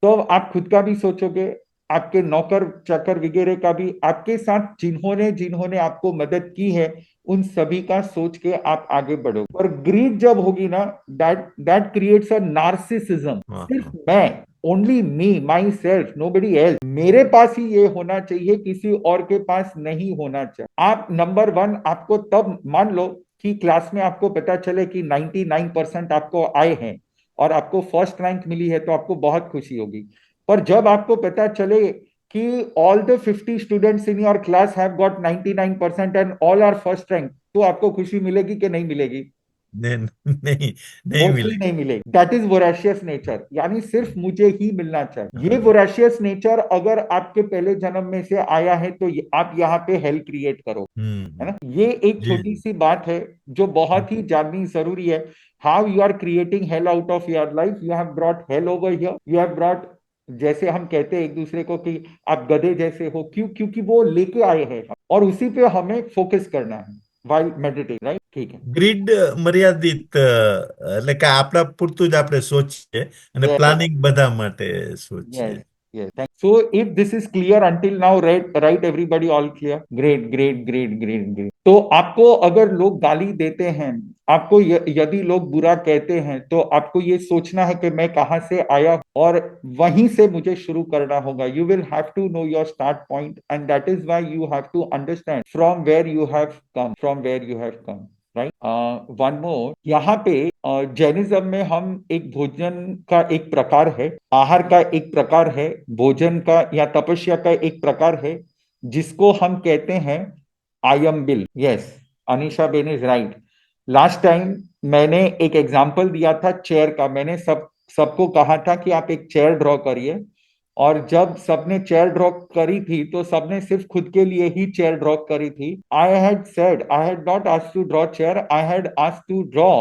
तो आप खुद का भी सोचोगे, आपके नौकर चाकर वगैरह का भी, आपके साथ जिन्होंने जिन्होंने आपको मदद की है उन सभी का सोच के आप आगे बढ़ो। और ग्रीड जब होगी ना, that that creates a narcissism. सिर्फ मैं, only me, my self, nobody else, मेरे पास ही ये होना चाहिए, किसी और के पास नहीं होना चाहिए। आप नंबर वन, आपको तब मान लो कि क्लास में आपको पता चले कि 99% आपको आए हैं और आपको फर्स्ट रैंक मिली है, तो आपको बहुत खुशी होगी। पर जब आपको पता चले कि all the 50 students in your class have got 99% and all are first rank, तो आपको खुशी मिलेगी कि नहीं मिलेगी? नहीं, नहीं मोस्टली मिलेगी। नहीं मिलेगी। दैट इज वोरेशियस नेचर, यानी सिर्फ मुझे ही मिलना चाहिए। ये वोरेशियस नेचर अगर आपके पहले जन्म में से आया है तो आप यहाँ पे हेल क्रिएट करो, है ना। ये एक जी। छोटी सी बात है जो बहुत ही जाननी जरूरी है। How you are creating hell out of your life, you have brought hell over here, you have brought, जैसे हम कहते हैं एक दूसरे को कि आप गधे जैसे हो, क्यों? क्योंकि वो लेके आए हैं और उसी पे हमें फोकस करना है while meditating, right? ठीक है। ગ્રીડ મર્યાદિત એટલે કે આપણા પૂરતું જ આપણે સોચીએ અને Yes, પ્લાનિંગ બધા માટે સોચીએ. yes, yes. Thank you. So if this is clear until now, right everybody, all clear? Great, great, great, great, great. तो आपको अगर लोग गाली देते हैं, आपको यदि लोग बुरा कहते हैं, तो आपको ये सोचना है कि मैं कहाँ से आया हूं और वहीं से मुझे शुरू करना होगा। You will have to know your start point and that is why you have to understand from where you have come, from where you have come, right. One more, यहाँ पे जैनिज्म में हम एक भोजन का एक प्रकार है, आहार का एक प्रकार है, भोजन का या तपस्या का एक प्रकार है, जिसको हम कहते हैं आयम bill. Yes, Anisha Ben is right. Last time मैंने एक एग्जाम्पल दिया था चेयर का। मैंने सबको कहा था कि आप एक चेयर ड्रॉ करिए, और जब सबने चेयर ड्रॉ करी थी तो सबने सिर्फ खुद के लिए ही चेयर ड्रॉ करी थी। I had not asked to draw chair, I had asked to draw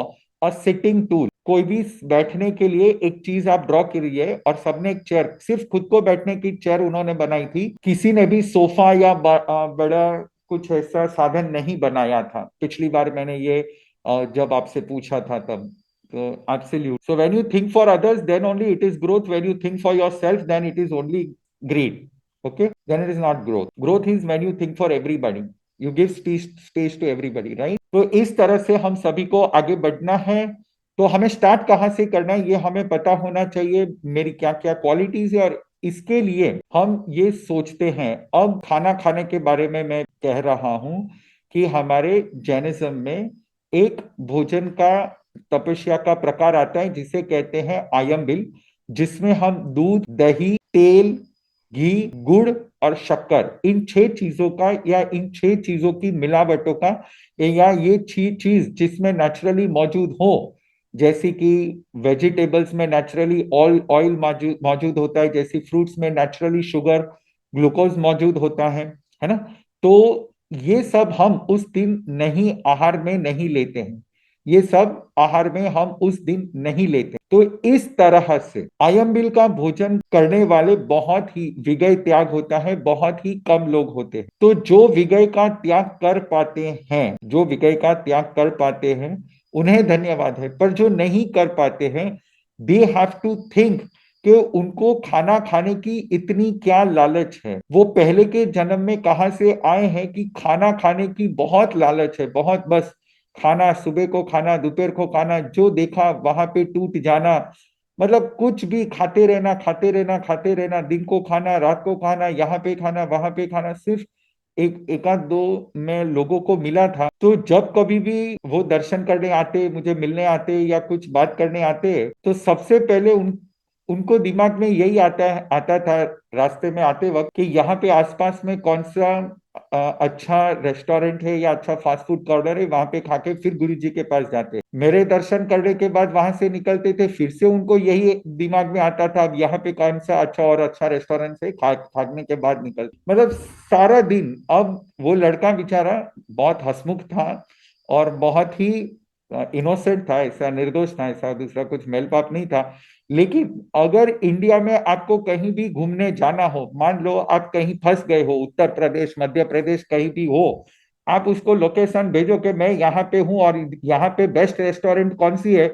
a sitting tool. कोई भी बैठने के लिए एक चीज आप ड्रॉ करिए, और सबने एक चेयर, सिर्फ खुद को बैठने की चेयर उन्होंने बनाई थी, किसी ने भी सोफा या बड़ा कुछ ऐसा साधन नहीं बनाया था। पिछली बार मैंने ये जब आपसे पूछा था तब। तो absolute, so when you think for others then only it is growth, when you think for yourself then it is only greed. Okay, then it is not growth. Growth is when you think for everybody, you give space to everybody, right? तो इस तरह से हम सभी को आगे बढ़ना है। तो हमें स्टार्ट कहाँ से करना है ये हमें पता होना चाहिए, मेरी क्या क्या क्वालिटीज है, और इसके लिए हम ये सोचते हैं। अब खाना खाने के बारे में मैं कह रहा हूं कि हमारे जैनिज्म में एक भोजन का, तपस्या का प्रकार आता है जिसे कहते हैं आयम्बिल, जिसमें हम दूध, दही, तेल, घी, गुड़ और शक्कर, इन 6 चीजों का या इन 6 चीजों की मिलावटों का, या ये चीज जिसमें नेचुरली मौजूद हो, जैसे कि वेजिटेबल्स में नेचुरली ऑयल मौजूद होता है, जैसे फ्रूट्स में नेचुरली शुगर, ग्लूकोज मौजूद होता है ना। तो ये सब हम उस दिन नहीं, आहार में नहीं लेते हैं, ये सब आहार में हम उस दिन नहीं लेते। तो इस तरह से आयम्बिल का भोजन करने वाले बहुत ही विगय त्याग होता है, बहुत ही कम लोग होते हैं। तो जो विगय का त्याग कर पाते हैं, जो विगय का त्याग कर पाते हैं उन्हें धन्यवाद है, पर जो नहीं कर पाते हैं दे हैव टू थिंक कि उनको खाना खाने की इतनी क्या लालच है। वो पहले के जन्म में कहां से आए हैं कि खाना खाने की बहुत लालच है, बहुत, बस खाना, सुबह को खाना, दोपहर को खाना, जो देखा वहां पे टूट जाना, मतलब कुछ भी खाते रहना, खाते रहना, खाते रहना, दिन को खाना, रात को खाना, यहाँ पे खाना, वहां पे खाना। सिर्फ एकाध दो मैं लोगों को मिला था, तो जब कभी भी वो दर्शन करने आते, मुझे मिलने आते या कुछ बात करने आते, तो सबसे पहले उनको दिमाग में यही आता था रास्ते में आते वक्त कि यहाँ पे आसपास में कौन सा अच्छा रेस्टोरेंट है या अच्छा फास्ट फूड कॉर्नर है, वहां पे खा के फिर गुरु जी के पास जाते। मेरे दर्शन करने के बाद वहां से निकलते थे, फिर से उनको यही दिमाग में आता था, अब यहाँ पे कौन सा अच्छा और अच्छा रेस्टोरेंट है, खाने के बाद निकलते। मतलब सारा दिन। अब वो लड़का बेचारा बहुत हंसमुख था और बहुत ही इनोसेंट था, ऐसा निर्दोष था, ऐसा दूसरा कुछ मेल पाप नहीं था। लेकिन अगर इंडिया में आपको कहीं भी घूमने जाना हो, मान लो आप कहीं फंस गए हो, उत्तर प्रदेश, मध्य प्रदेश, कहीं भी हो, आप उसको लोकेशन भेजो कि मैं यहाँ पे हूँ और यहाँ पे बेस्ट रेस्टोरेंट कौन सी है,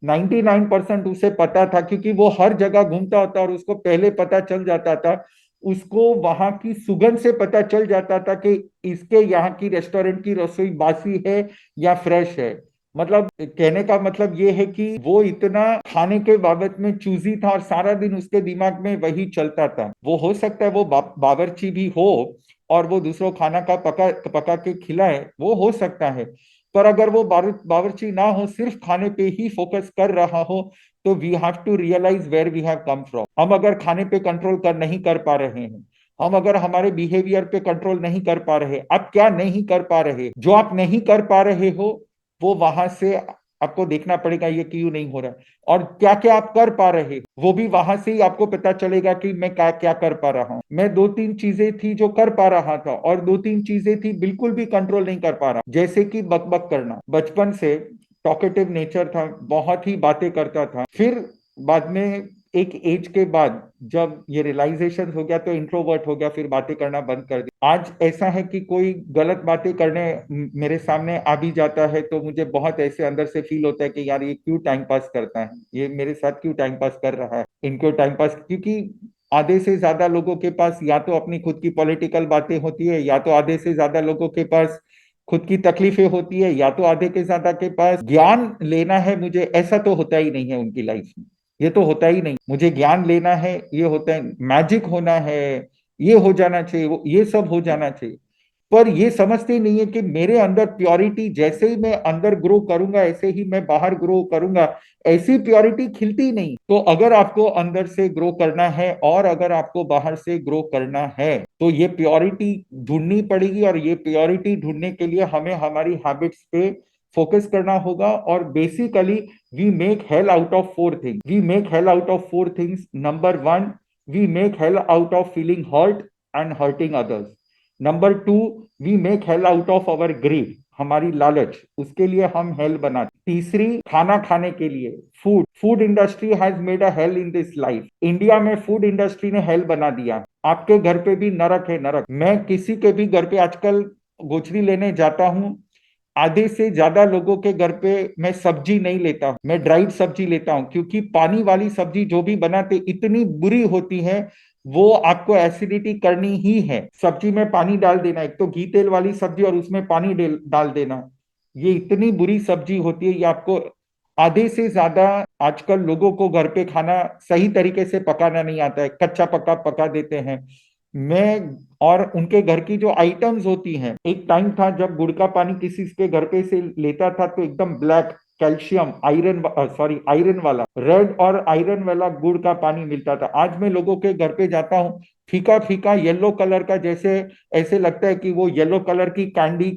99% उसे पता था, क्योंकि वो हर जगह घूमता होता और उसको पहले पता चल जाता था। उसको वहां की सुगंध से पता चल जाता था कि इसके यहाँ की रेस्टोरेंट की रसोई बासी है या फ्रेश है। मतलब कहने का मतलब ये है कि वो इतना खाने के बाबत में चूजी था और सारा दिन उसके दिमाग में वही चलता था। वो हो सकता है वो बावर्ची भी हो और वो दूसरों खाना का पका के खिलाए, वो हो सकता है, पर अगर वो बावर्ची ना हो, सिर्फ खाने पे ही फोकस कर रहा हो, तो we have to realise where we have come from. हम अगर खाने पे कंट्रोल नहीं कर पा रहे हैं, हम अगर हमारे बिहेवियर पे कंट्रोल नहीं कर पा रहे, आप क्या नहीं कर पा रहे, जो आप नहीं कर पा रहे हो वो वहां से आपको देखना पड़ेगा ये क्यों नहीं हो रहा है, और क्या क्या आप कर पा रहे वो भी वहां से ही आपको पता चलेगा कि मैं क्या क्या कर पा रहा हूं। मैं 2-3 चीजें थी जो कर पा रहा था और 2-3 चीजें थी बिल्कुल भी कंट्रोल नहीं कर पा रहा, जैसे कि बकबक करना। बचपन से टॉकेटिव नेचर था, बहुत ही बातें करता था, फिर बाद में एक एज के बाद जब ये रियलाइजेशन हो गया तो इंट्रोवर्ट हो गया, फिर बातें करना बंद कर दिया। आज ऐसा है कि कोई गलत बातें करने मेरे सामने आ भी जाता है तो मुझे बहुत ऐसे अंदर से फील होता है कि यार ये क्यों टाइम पास करता है, ये मेरे साथ क्यों टाइम पास कर रहा है, इनको टाइम पास। क्योंकि आधे से ज्यादा लोगों के पास या तो अपनी खुद की पॉलिटिकल बातें होती है, या तो आधे से ज्यादा लोगों के पास खुद की तकलीफें होती है, या तो आधे के ज्यादा के पास ज्ञान लेना है मुझे, ऐसा तो होता ही नहीं है उनकी लाइफ में। ये तो होता ही नहीं, मुझे ज्ञान लेना है, ये होता है, मैजिक होना है, ये हो जाना चाहिए, वो ये सब हो जाना चाहिए। पर ये समझते ही नहीं है कि मेरे अंदर प्योरिटी, जैसे ही मैं अंदर ग्रो करूंगा ऐसे ही मैं बाहर ग्रो करूंगा, ऐसी प्योरिटी खिलती नहीं। तो अगर आपको अंदर से ग्रो करना है और अगर आपको बाहर से ग्रो करना है तो ये प्योरिटी ढूंढनी पड़ेगी, और ये प्योरिटी ढूंढने के लिए हमें हमारी हैबिट्स पे फोकस करना होगा। और basically we make hell out of 4 things, we make hell out of 4 things. Number 1, we make hell out of feeling hurt and hurting others. Number 2, we make hell out of our grief. हमारी लालच, उसके लिए हम hello बना। तीसरी, खाना खाने के लिए food, food industry has made a hello in this life. India में फूड इंडस्ट्री ने हेल बना दिया। आपके घर पे भी नरक है, नरक। मैं किसी के भी घर पे आजकल गोचरी लेने जाता हूँ, आधे से ज्यादा लोगों के घर पे मैं सब्जी नहीं लेता हूं, मैं ड्राइड सब्जी लेता हूं, क्योंकि पानी वाली सब्जी जो भी बनाते इतनी बुरी होती है, वो आपको एसिडिटी करनी ही है। सब्जी में पानी डाल देना, एक तो घी तेल वाली सब्जी और उसमें पानी डाल देना, ये इतनी बुरी सब्जी होती है। ये आपको आधे से ज्यादा आजकल लोगों को घर पे खाना सही तरीके से पकाना नहीं आता है, कच्चा पक्का पका देते हैं। मैं और उनके घर की जो आइटम्स होती हैं, एक टाइम था जब गुड़ का पानी किसी के घर पे से लेता था तो एकदम black, calcium iron, sorry iron वाला, रेड और आयरन वाला गुड़ का पानी मिलता था। आज मैं लोगों के घर पे जाता हूँ, फीका फीका येलो कलर का, जैसे ऐसे लगता है कि वो येलो कलर की कैंडी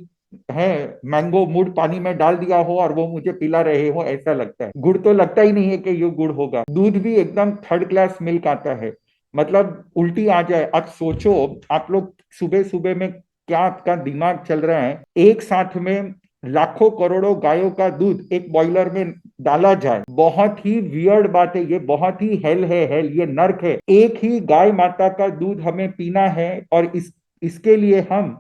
है, मैंगो मूड पानी में डाल दिया हो और वो मुझे पिला रहे हो, ऐसा लगता है। गुड़ तो लगता ही नहीं है कि ये गुड़ होगा। दूध भी एकदम थर्ड क्लास मिल्क आता है, मतलब उल्टी आ जाए। अब सोचो आप लोग सुबह सुबह में क्या आपका दिमाग चल रहा है, एक साथ में लाखों करोड़ों गायों का दूध एक बॉयलर में डाला जाए। बहुत ही वियर्ड बात है ये, बहुत ही हेल है, हेल, ये नर्क है। एक ही गाय माता का दूध हमें पीना है और इसके लिए हम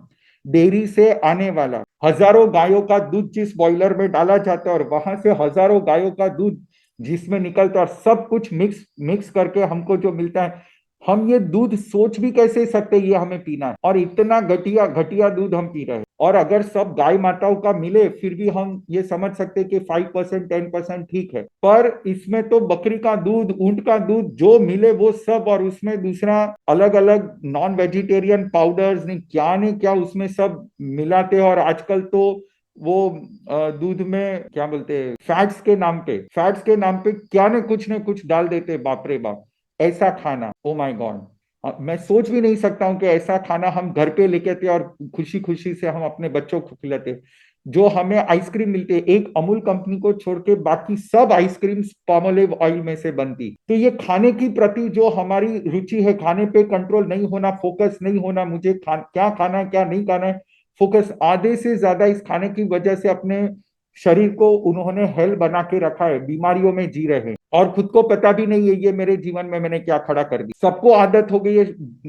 डेयरी से आने वाला हजारों गायों का दूध जिस बॉयलर में डाला जाता है और वहां से हजारों गायों का दूध जिसमें निकलता है और सब कुछ मिक्स मिक्स करके हमको जो मिलता है, हम ये दूध सोच भी कैसे सकते ये हमें पीना है, और इतना घटिया घटिया दूध हम पी रहे हैं। और अगर सब गाय माताओं का मिले फिर भी हम ये समझ सकते कि 5% 10% ठीक है, पर इसमें तो बकरी का दूध, ऊंट का दूध जो मिले वो सब, और उसमें दूसरा अलग अलग नॉन वेजिटेरियन पाउडर्स नहीं क्या उसमें सब मिलाते हैं। और आजकल तो वो दूध में क्या बोलते हैं, फैट्स के नाम पे क्या न कुछ डाल देते, बाप रे बाप। ऐसा खाना, ओ माय गॉड, मैं सोच भी नहीं सकता हूं कि ऐसा खाना हम घर पे लेके थे और खुशी खुशी से हम अपने बच्चों को खिलाते। जो हमें आइसक्रीम मिलते, एक अमूल कंपनी को छोड़ के बाकी सब आइसक्रीम पामोलिव ऑयल में से बनती। तो ये खाने की प्रति जो हमारी रुचि है, खाने पे कंट्रोल नहीं होना, फोकस नहीं होना, मुझे क्या खाना है क्या नहीं खाना है, फोकस आधे से ज्यादा इस खाने की वजह से अपने शरीर को उन्होंने हेल बना के रखा है, बीमारियों में जी रहे हैं और खुद को पता भी नहीं है ये मेरे जीवन में मैंने क्या खड़ा कर दी। सबको आदत हो गई है,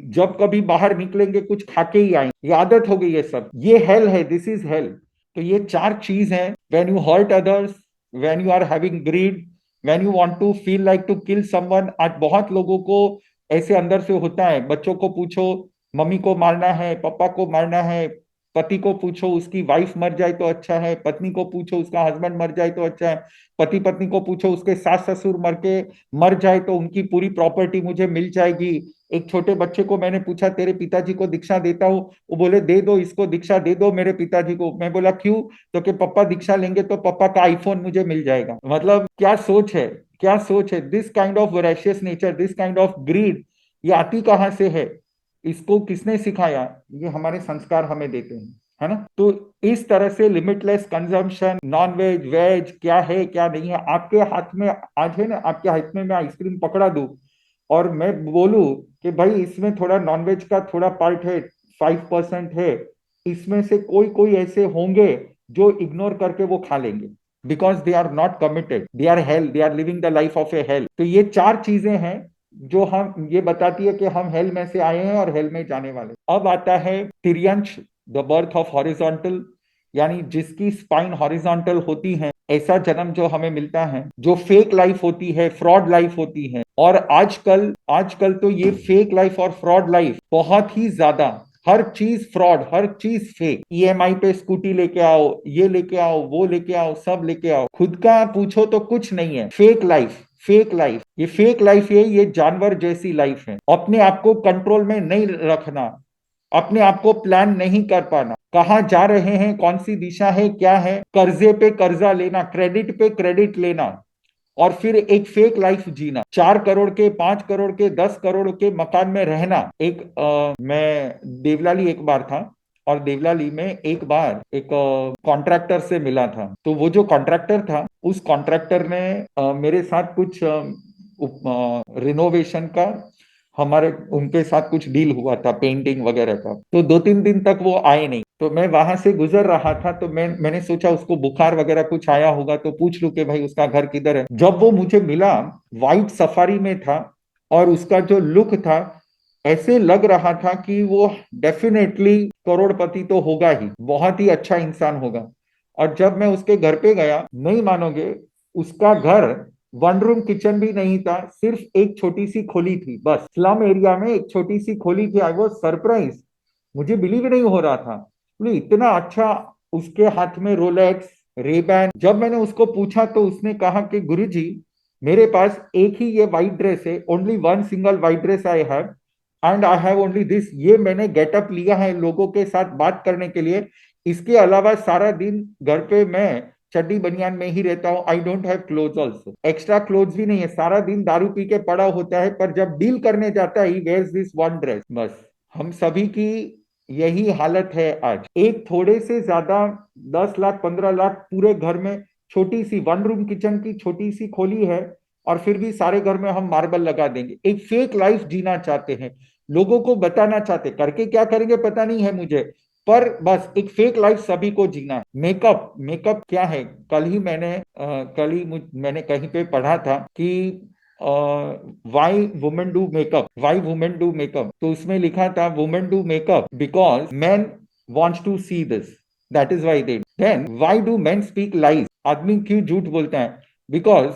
जब कभी बाहर निकलेंगे कुछ खा के ही आएंगे, ये आदत हो गई है सब, ये हेल है, दिस इज हेल। तो ये चार चीज है, when you hurt others, when you are having greed, when you want to feel like to kill someone. आज बहुत लोगों को ऐसे अंदर से होता है, बच्चों को पूछो मम्मी को मारना है, पापा को मारना है, पति को पूछो उसकी वाइफ मर जाए तो अच्छा है, पत्नी को पूछो उसका हस्बैंड मर जाए तो अच्छा है, पति पत्नी को पूछो उसके सास ससुर मर जाए तो उनकी पूरी प्रॉपर्टी मुझे मिल जाएगी। एक छोटे बच्चे को मैंने पूछा तेरे पिताजी को दीक्षा देता हूँ, वो बोले दे दो इसको दीक्षा दे दो मेरे पिताजी को। मैं बोला क्यों, तो कि पापा दीक्षा लेंगे तो पापा का आईफोन मुझे मिल जाएगा। मतलब क्या सोच है, क्या सोच है। This kind of voracious nature, this kind of greed, ये आती कहाँ से है, इसको किसने सिखाया, ये हमारे संस्कार हमें देते हैं, है ना। तो इस तरह से limitless consumption, non veg veg क्या है क्या नहीं है आपके हाथ में। आज है ना, आपके हाथ में मैं आइसक्रीम पकड़ा दूं और मैं बोलूं कि भाई इसमें थोड़ा नॉनवेज का थोड़ा पार्ट है, 5% है, इसमें से कोई कोई ऐसे होंगे जो इग्नोर करके वो खा लेंगे, because they are not committed, they are hell, they are living the life of a hell. तो ये चार चीजें हैं जो हम ये बताती है कि हम हेल में से आए हैं और हेल में जाने वाले। अब आता है तिर्यंश, द बर्थ ऑफ हॉरिजॉन्टल, यानी जिसकी स्पाइन हॉरिजॉन्टल होती है, ऐसा जन्म जो हमें मिलता है, जो फेक लाइफ होती है, फ्रॉड लाइफ होती है। और आजकल आजकल तो ये फेक लाइफ और फ्रॉड लाइफ बहुत ही ज्यादा, हर चीज फ्रॉड, हर चीज फेक। ईएमआई पे स्कूटी लेके आओ, ये लेके आओ, वो लेके आओ, सब लेके आओ, खुद का पूछो तो कुछ नहीं है, फेक लाइफ, फेक लाइफ। ये फेक लाइफ है, ये जानवर जैसी लाइफ है। अपने आप को कंट्रोल में नहीं रखना, अपने आप को प्लान नहीं कर पाना, कहाँ जा रहे हैं, कौन सी दिशा है, क्या है, कर्जे पे कर्जा लेना, क्रेडिट पे क्रेडिट लेना, और फिर एक फेक लाइफ जीना, 4 करोड़ के, 5 करोड़ के, 10 करोड़ के मकान में रहना। मैं देवलाली एक बार था और देवलाली में एक बार एक कॉन्ट्रैक्टर से मिला था। तो वो जो कॉन्ट्रैक्टर था, उस कॉन्ट्रैक्टर ने मेरे साथ कुछ रिनोवेशन का, हमारे उनके साथ कुछ डील हुआ था पेंटिंग वगैरह का। तो 2-3 दिन तक वो आए नहीं, तो मैं वहां से गुजर रहा था, तो मैंने सोचा उसको बुखार वगैरह कुछ आया होगा तो पूछ लूं कि भाई उसका घर किधर है। जब वो मुझे मिला, वाइट सफारी में था, और उसका जो लुक था, ऐसे लग रहा था कि वो डेफिनेटली करोड़पति तो होगा ही, बहुत ही अच्छा इंसान होगा। और जब मैं उसके घर पे गया, नहीं मानोगे, उसका घर वन रूम किचन भी नहीं था, सिर्फ एक छोटी सी खोली थी, बस स्लम एरिया में एक छोटी सी खोली थी। आई वॉज सरप्राइज, मुझे बिलीव नहीं हो रहा था, बोले इतना अच्छा। उसके हाथ में रोलेक्स, रेबैन। जब मैंने उसको पूछा तो उसने कहा कि गुरुजी, मेरे पास एक ही ये व्हाइट ड्रेस है, only one single white dress I have, and I have only this. ये मैंने गेटअप लिया है लोगों के साथ बात करने के लिए, इसके अलावा सारा दिन घर पे मैं चड्डी बनियान में ही रहता हूँ। I don't have clothes also, extra clothes भी नहीं है, सारा दिन दारू पी के पड़ा होता है, पर जब डील करने जाता है he wears this one dress, बस। हम सभी की यही हालत है आज। एक थोड़े से ज्यादा 10 लाख 15 लाख पूरे घर में, छोटी सी वन रूम किचन की छोटी सी खोली है, और फिर भी सारे घर में हम मार्बल लगा देंगे। एक फेक लाइफ जीना चाहते हैं, लोगों को बताना चाहते, करके क्या करेंगे पता नहीं है मुझे, पर बस एक फेक लाइफ सभी को जीना है। मेकअप, मेकअप क्या है? मैंने कहीं पे पढ़ा था कि why women do makeup, why women do makeup, तो उसमें लिखा था women do makeup because man wants to see this, that is why they. Then why do man speak lies, आदमी क्यों झूठ बोलता है? Because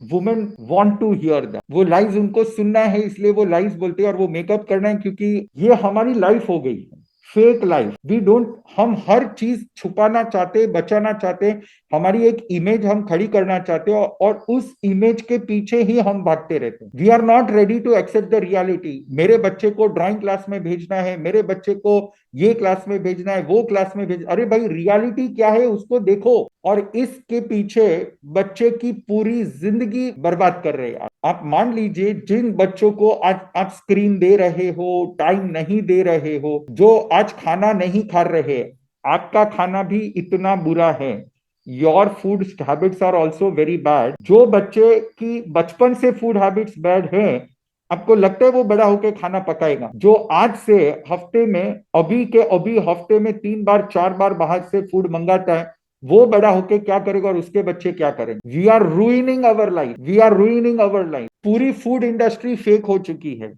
women want to hear that, वो लाइज उनको सुनना है, इसलिए वो लाइज बोलते हैं, और वो मेकअप करना है, क्योंकि ये हमारी लाइफ हो गई है, फेक लाइफ। वी डोंट, हम हर चीज छुपाना चाहते, बचाना चाहते, हमारी एक इमेज हम खड़ी करना चाहते हो, और उस इमेज के पीछे ही हम भागते रहते हैं। We are not ready to accept the reality. मेरे बच्चे को ड्राइंग क्लास में भेजना है, मेरे बच्चे को ये क्लास में भेजना है, वो क्लास में भेज, अरे भाई रियलिटी क्या है उसको देखो, और इसके पीछे बच्चे की पूरी जिंदगी बर्बाद कर रहे हैं आप। मान लीजिए जिन बच्चों को आज आप स्क्रीन दे रहे हो, टाइम नहीं दे रहे हो, जो आज खाना नहीं खा रहे, आपका खाना भी इतना बुरा है, your food habits are also very bad. जो बच्चे की बचपन से फूड हैबिट्स बैड है, आपको लगता है वो बड़ा होकर खाना पकाएगा? जो आज से हफ्ते में, अभी के अभी हफ्ते में 3 बार 4 बार बाहर से फूड मंगाता है, वो बड़ा होके क्या करेगा और उसके बच्चे क्या करेंगे? We are ruining our life, we are ruining our life. पूरी फूड इंडस्ट्री फेक हो चुकी है,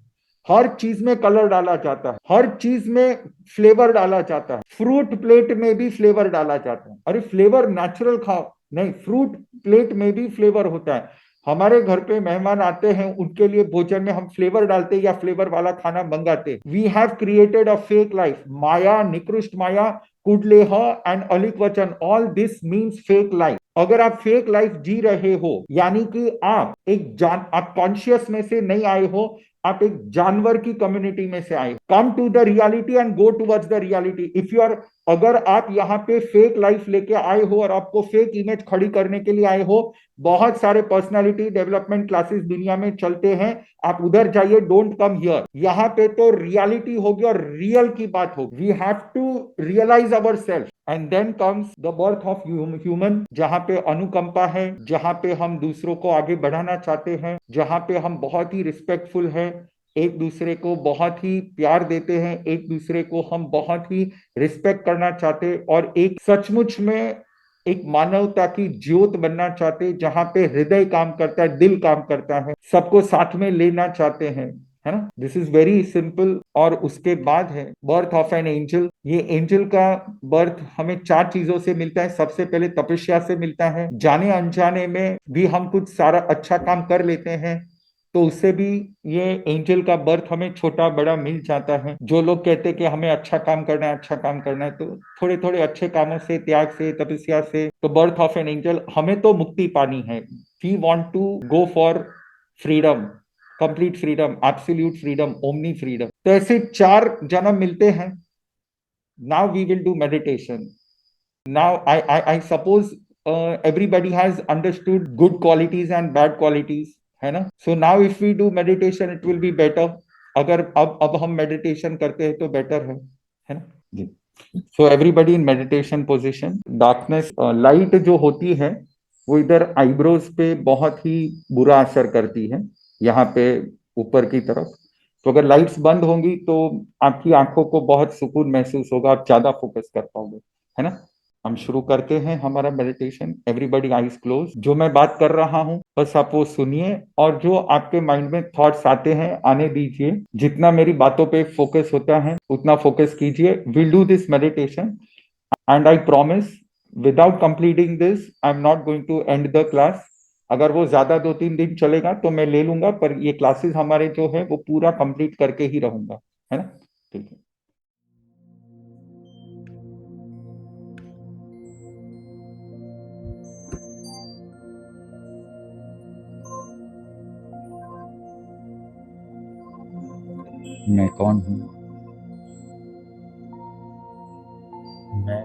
हर चीज में कलर डाला जाता है, हर चीज में फ्लेवर डाला जाता है, फ्रूट प्लेट में भी फ्लेवर डाला जाता है। अरे फ्लेवर नेचुरल खाओ, नहीं, फ्रूट प्लेट में भी फ्लेवर होता है। हमारे घर पे मेहमान आते हैं, उनके लिए भोजन में हम फ्लेवर डालते या फ्लेवर वाला खाना मंगाते। We have created a fake life. Maya, निकृष्ट माया, कुडलेह एंड अलिक वचन, all this means fake life. अगर आप फेक लाइफ जी रहे हो, यानी कि आप कॉन्शियस में से नहीं आए हो, आप एक जानवर की कम्युनिटी में से आए। Come to the reality and go towards the reality. If you are, अगर आप यहाँ पे फेक लाइफ लेके आए हो और आपको फेक इमेज खड़ी करने के लिए आए हो, बहुत सारे पर्सनालिटी डेवलपमेंट क्लासेस दुनिया में चलते हैं, आप उधर जाइए, डोंट कम हियर। यहाँ पे तो रियलिटी होगी और रियल की बात होगी। We have to realise our self, and then comes the birth of human, जहां पे अनुकंपा है, जहां पे हम दूसरों को आगे बढ़ाना चाहते हैं, जहां पे हम बहुत ही रिस्पेक्टफुल हैं, एक दूसरे को बहुत ही प्यार देते हैं, एक दूसरे को हम बहुत ही रिस्पेक्ट करना चाहते, और एक सचमुच में एक मानवता की ज्योत बनना चाहते, जहां पे हृदय काम करता है, दिल काम करता है, सबको साथ में लेना चाहते हैं, है ना? This is very simple. और उसके बाद है बर्थ ऑफ एन एंजल। ये एंजल का बर्थ हमें 4 चीजों से मिलता है। सबसे पहले तपस्या से मिलता है, जाने अनजाने में भी हम कुछ सारा अच्छा काम कर लेते हैं, तो उससे भी ये एंजल का बर्थ हमें छोटा बड़ा मिल जाता है। जो लोग कहते हैं कि हमें अच्छा काम करना है, अच्छा काम करना है, तो थोड़े थोड़े अच्छे कामों से, त्याग से, तपस्या से, तो बर्थ ऑफ एन एंजल। हमें तो मुक्ति पानी है, we want to go for freedom, complete freedom, absolute freedom, omni freedom. तो ऐसे 4 जन्म मिलते हैं। Now we will do meditation. Now I suppose everybody has understood good qualities and bad qualities, है ना? So now if we do meditation it will be better. अगर अब हम मेडिटेशन करते हैं तो बेटर है ना जी? So everybody in meditation position. Darkness, light जो होती है वो इधर आईब्रोज पे बहुत ही बुरा असर करती है, यहाँ पे ऊपर की तरफ। तो अगर लाइट्स बंद होंगी तो आपकी आंखों को बहुत सुकून महसूस होगा, आप ज्यादा फोकस कर पाओगे, है ना। हम शुरू करते हैं हमारा मेडिटेशन। Everybody eyes close. जो मैं बात कर रहा हूं बस आप वो सुनिए, और जो आपके माइंड में थॉट्स आते हैं आने दीजिए। जितना मेरी बातों पे फोकस होता है उतना फोकस कीजिए। Will do this meditation and I promise without completing this I am not going to end the class. अगर वो ज्यादा 2-3 दिन चलेगा तो मैं ले लूंगा, पर ये क्लासेस हमारे जो है वो पूरा कंप्लीट करके ही रहूंगा, है ना। ठीक है। मैं कौन हूँ? मैं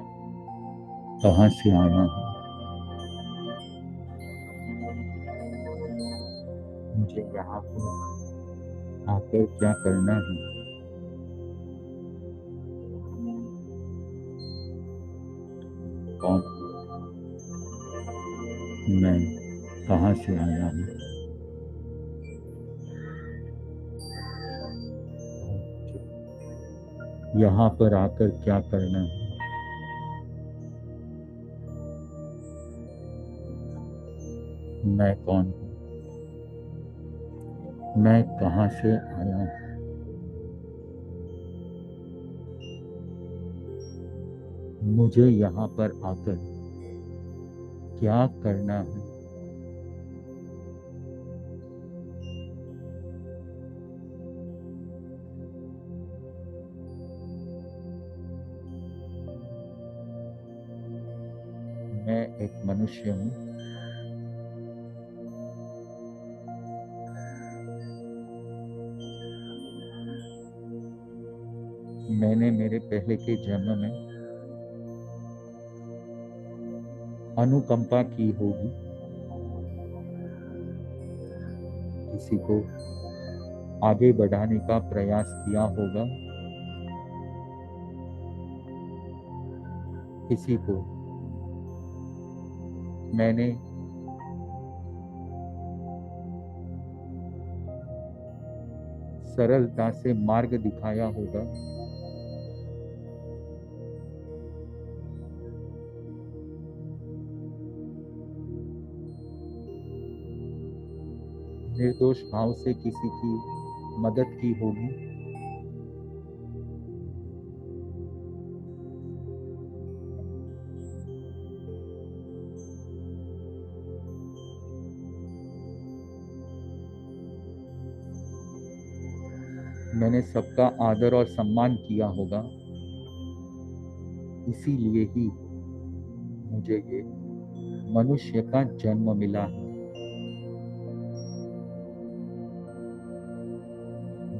कहाँ से आया हूँ? मुझे यहाँ पर आकर क्या करना है? कौन हूँ? मैं कहाँ से आया हूँ? यहाँ पर आकर क्या करना है? मैं कौन हूँ? मैं कहाँ से आया हूँ? मुझे यहाँ पर आकर क्या करना है? मैं एक मनुष्य हूँ। मैंने मेरे पहले के जन्म में अनुकंपा की होगी, किसी को आगे बढ़ाने का प्रयास किया होगा, किसी को मैंने सरलता से मार्ग दिखाया होगा, निर्दोष भाव से किसी की मदद की होगी, मैंने सबका आदर और सम्मान किया होगा। इसीलिए ही मुझे ये मनुष्य का जन्म मिला है।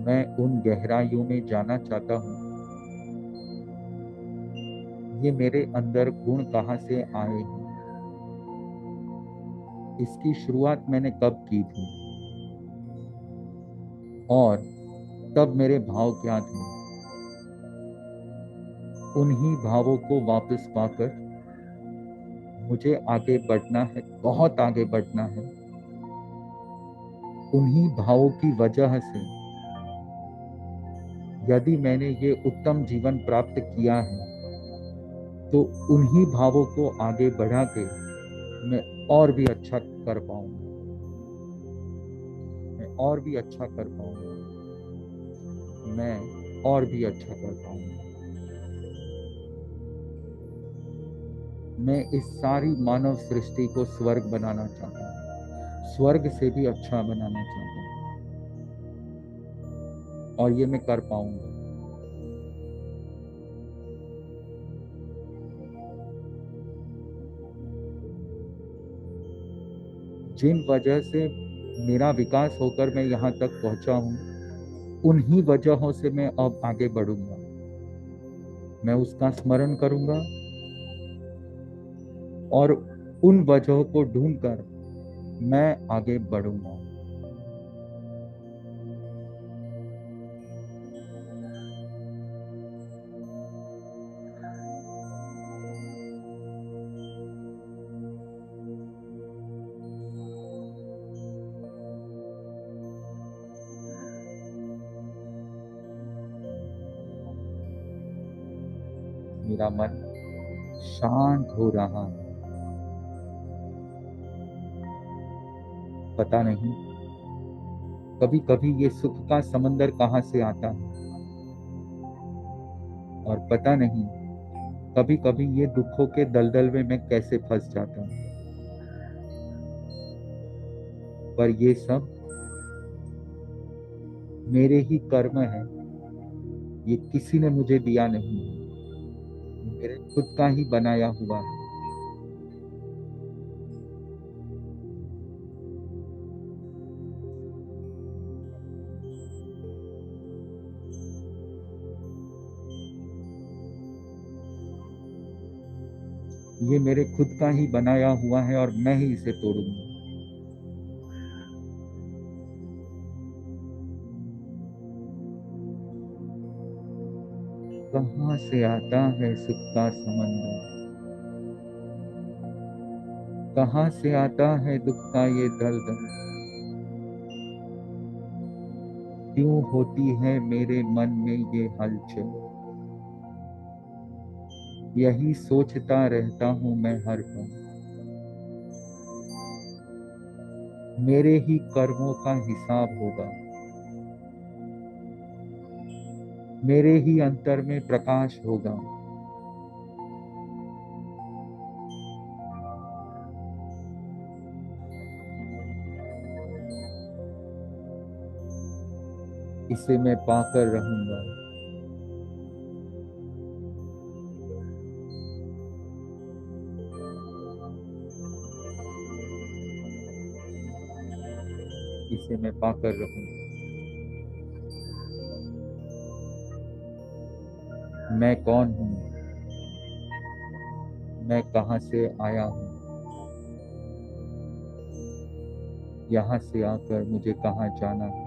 मैं उन गहराइयों में जाना चाहता हूँ, ये मेरे अंदर गुण कहाँ से आए हैं, इसकी शुरुआत मैंने कब की थी, और तब मेरे भाव क्या थे। उन्हीं भावों को वापस पाकर मुझे आगे बढ़ना है, बहुत आगे बढ़ना है। उन्हीं भावों की वजह से यदि मैंने ये उत्तम जीवन प्राप्त किया है, तो उन्हीं भावों को आगे बढ़ा के मैं और भी अच्छा कर पाऊंगा, मैं और भी अच्छा कर पाऊंगा, मैं और भी अच्छा कर पाऊंगा। मैं इस सारी मानव सृष्टि को स्वर्ग बनाना चाहता हूँ, स्वर्ग से भी अच्छा बनाना चाहता हूँ, और ये मैं कर पाऊंगा। जिन वजह से मेरा विकास होकर मैं यहाँ तक पहुंचा हूँ, उन्हीं वजहों से मैं अब आगे बढ़ूंगा। मैं उसका स्मरण करूंगा और उन वजहों को ढूंढकर मैं आगे बढ़ूंगा। मेरा मन शांत हो रहा है। पता नहीं कभी कभी ये सुख का समंदर कहाँ से आता है, और पता नहीं कभी कभी ये दुखों के दलदल में मैं कैसे फंस जाता हूँ। पर ये सब मेरे ही कर्म है, ये किसी ने मुझे दिया नहीं है, ये मेरे खुद का ही बनाया हुआ है। ये मेरे खुद का ही बनाया हुआ है और मैं ही इसे तोड़ूंगा। कहाँ से आता है सुख का समंदर, कहाँ से आता है दुख का ये दलदल, क्यों होती है मेरे मन में ये हलचल, यही सोचता रहता हूं मैं हर पल। मेरे ही कर्मों का हिसाब होगा, मेरे ही अंतर में प्रकाश होगा। इसे मैं पाकर रहूंगा। इसे मैं पाकर रहूंगा। मैं कौन हूँ, मैं कहाँ से आया हूँ, यहाँ से आकर मुझे कहाँ जाना है।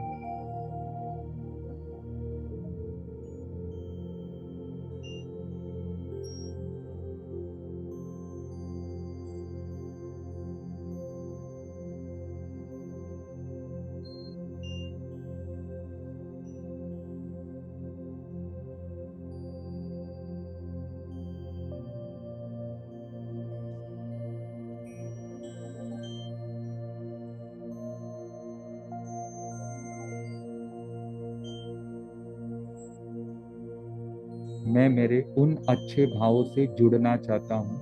मैं मेरे उन अच्छे भावों से जुड़ना चाहता हूँ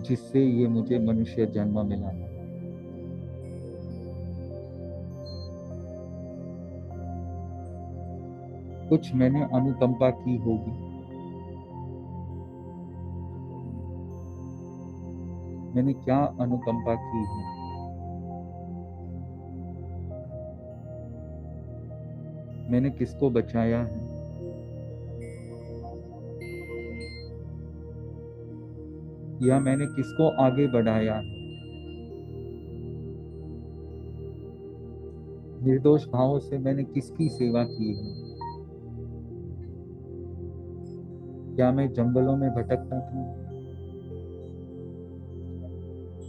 जिससे ये मुझे मनुष्य जन्म मिला। कुछ मैंने अनुकंपा की होगी, मैंने क्या अनुकंपा की है। मैंने किसको बचाया है, या मैंने किसको आगे बढ़ाया है। निर्दोष भावों से मैंने किसकी सेवा की है। क्या मैं जंगलों में भटकता था,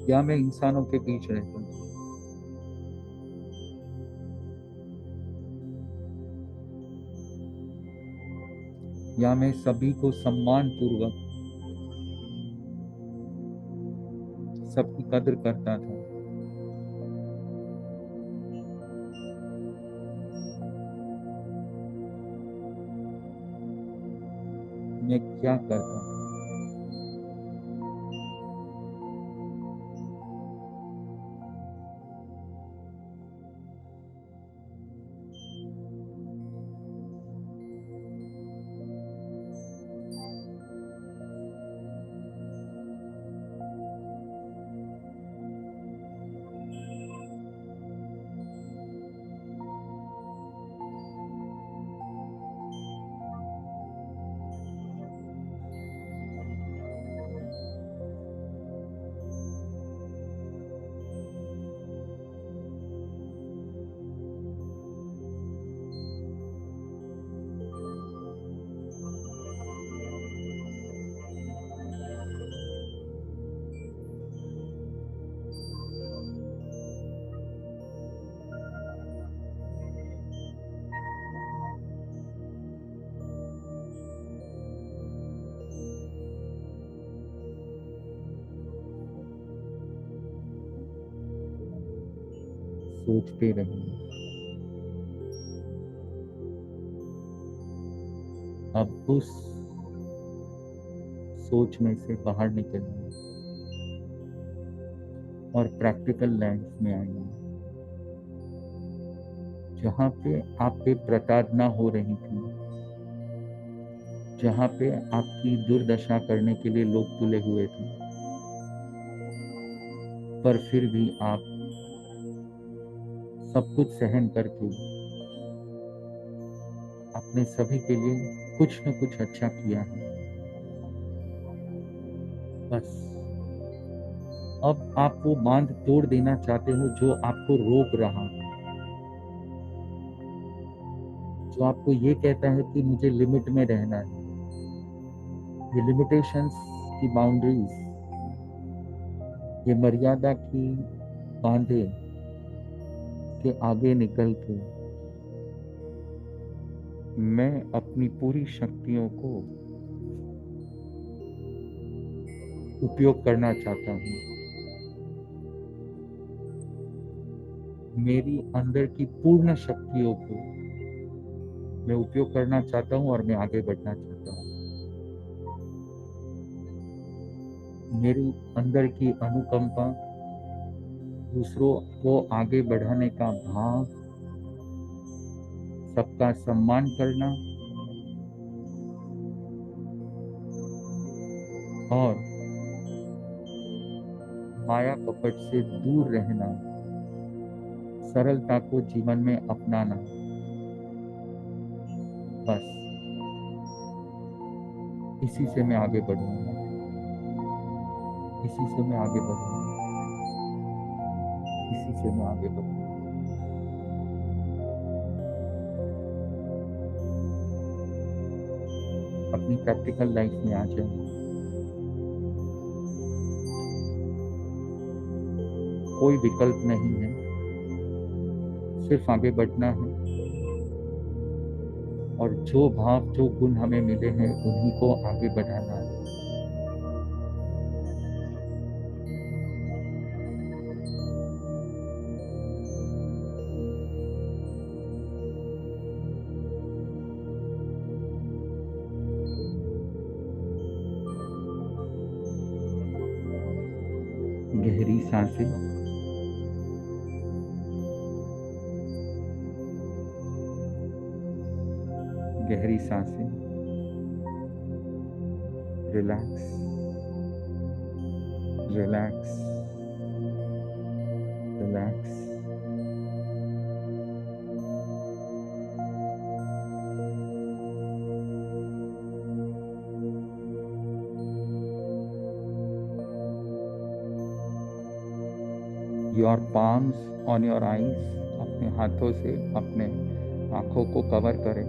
या मैं इंसानों के बीच रहता था। या मैं सभी को सम्मान पूर्वक सबकी कद्र करता था। मैं क्या करता था। सोचते रहिए। अब उस सोच में से बाहर निकलिए और प्रैक्टिकल लाइफ में आइए, जहाँ पे आप पे प्रताड़ना हो रही थी, जहाँ पे आपकी दुर्दशा करने के लिए लोग तुले हुए थे, पर फिर भी आप सब कुछ सहन करके आपने सभी के लिए कुछ न कुछ अच्छा किया है। बस अब आप वो बांध तोड़ देना चाहते हो जो आपको रोक रहा है, जो आपको ये कहता है कि मुझे लिमिट में रहना है। ये लिमिटेशंस की बाउंड्रीज, ये मर्यादा की बांधे के आगे निकल के मैं अपनी पूरी शक्तियों को उपयोग करना चाहता हूँ। मेरी अंदर की पूर्ण शक्तियों को मैं उपयोग करना चाहता हूँ और मैं आगे बढ़ना चाहता हूँ। मेरी अंदर की अनुकंपा, दूसरों को आगे बढ़ाने का भाव, सबका सम्मान करना और माया कपट से दूर रहना, सरलता को जीवन में अपनाना, बस इसी से मैं आगे बढ़ूंगा, इसी से मैं आगे बढ़ूंगा, इसी से मैं आगे बढ़ूंगा। अपनी प्रैक्टिकल लाइफ में आ जाए। कोई विकल्प नहीं है, सिर्फ आगे बढ़ना है और जो भाव, जो गुण हमें मिले हैं उन्हीं को आगे बढ़ाना है। गहरी सांसें, गहरी सांसें, relax, relax, relax. Your palms on your eyes, अपने हाथों से अपने आंखों को कवर करें,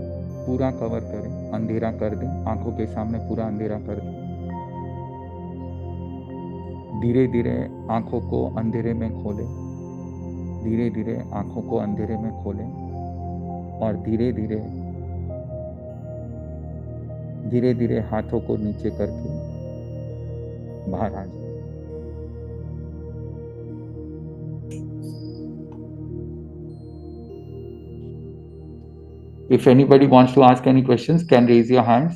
पूरा कवर करें, अंधेरा कर दें, आंखों के सामने पूरा अंधेरा कर दें। धीरे धीरे आंखों को अंधेरे में खोलें, धीरे धीरे आंखों को अंधेरे में खोलें और धीरे धीरे धीरे धीरे हाथों को नीचे करके बाहर आ जाए। If anybody wants to ask any questions, can raise your hands.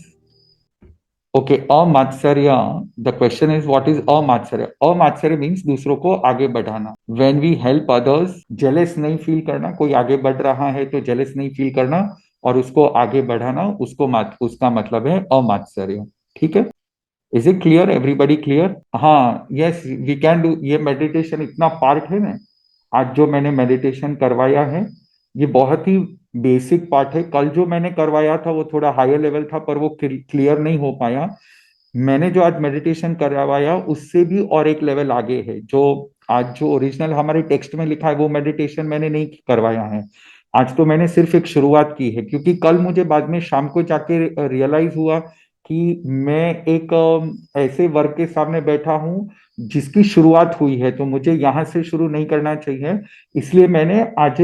Okay, amatsarya. The question is, what is amatsarya? Amatsarya means दूसरों को आगे बढ़ाना. When we help others, jealous नहीं feel करना. कोई आगे बढ़ रहा है तो jealous नहीं feel करना और उसको आगे बढ़ाना, उसका मतलब है amatsarya. ठीक है? Is it clear? Everybody clear? हाँ, yes, we can do. ये meditation इतना part है ना. आज जो मैंने मेडिटेशन करवाया है ये बहुत ही बेसिक पार्ट है। कल जो मैंने करवाया था वो थोड़ा हायर लेवल था पर वो क्लियर नहीं हो पाया। मैंने जो आज मेडिटेशन करवाया उससे भी और एक लेवल आगे है। जो आज जो ओरिजिनल हमारे टेक्स्ट में लिखा है वो मेडिटेशन मैंने नहीं करवाया है। आज तो मैंने सिर्फ एक शुरुआत की है क्योंकि कल मुझे बाद में शाम को जाके रियलाइज हुआ कि मैं एक ऐसे वर्ग के सामने बैठा हूं जिसकी शुरुआत हुई है तो मुझे यहां से शुरू नहीं करना चाहिए। इसलिए मैंने आज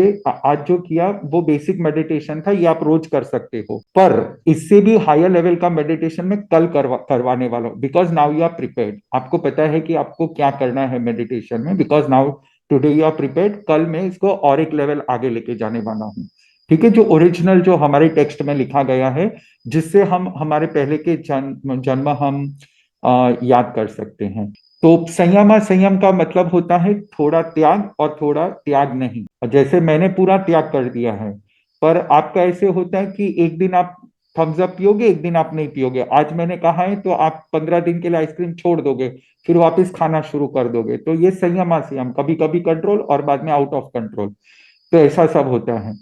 जो किया वो बेसिक मेडिटेशन था। ये आप रोज कर सकते हो पर इससे भी हायर लेवल का मेडिटेशन में कल करवाने वाला हूं because now you are prepared. आपको पता है कि आपको क्या करना है मेडिटेशन में because now today you are prepared, कल मैं इसको और एक लेवल आगे लेके जाने वाला हूँ। ठीक है, जो ओरिजिनल जो हमारे टेक्स्ट में लिखा गया है, जिससे हम हमारे पहले के जन्म हम याद कर सकते हैं। तो संयम का मतलब होता है थोड़ा त्याग और थोड़ा त्याग नहीं। और जैसे मैंने पूरा त्याग कर दिया है, पर आपका ऐसे होता है कि एक दिन आप थम्स अप पियोगे, एक दिन आप नहीं पियोगे। आज मैंने कहा है तो आप 15 दिन के लिए आइसक्रीम छोड़ दोगे, फिर वापस खाना शुरू कर दोगे। तो ये संयम, कभी कभी कंट्रोल और बाद में आउट ऑफ कंट्रोल, तो ऐसा सब होता है।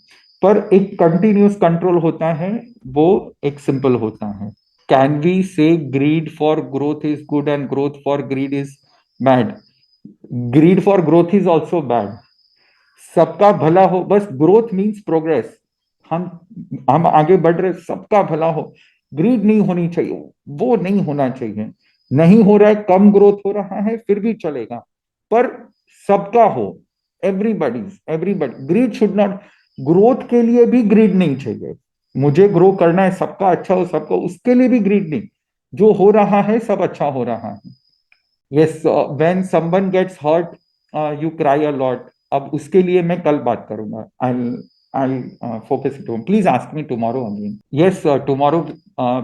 पर एक कंटिन्यूस कंट्रोल होता है, वो एक सिंपल होता है। कैन वी से greed for growth is good and growth for grid is bad? Greed for growth is also bad. सबका भला हो, बस ग्रोथ मीन्स प्रोग्रेस, हम आगे बढ़ रहे, सबका भला हो। ग्रीड नहीं होनी चाहिए, वो नहीं होना चाहिए। नहीं हो रहा है, कम ग्रोथ हो रहा है, फिर भी चलेगा, पर सबका हो, everybody. Greed should not, growth के लिए भी ग्रीड नहीं चाहिए। मुझे ग्रो करना है, सबका अच्छा हो, सबको, उसके लिए भी ग्रीड नहीं। जो हो रहा है सब अच्छा हो रहा है। Yes, when someone gets hurt you cry a lot. अब उसके लिए मैं कल बात करूंगा। I'll focus it on. Please ask me tomorrow again. Yes, tomorrow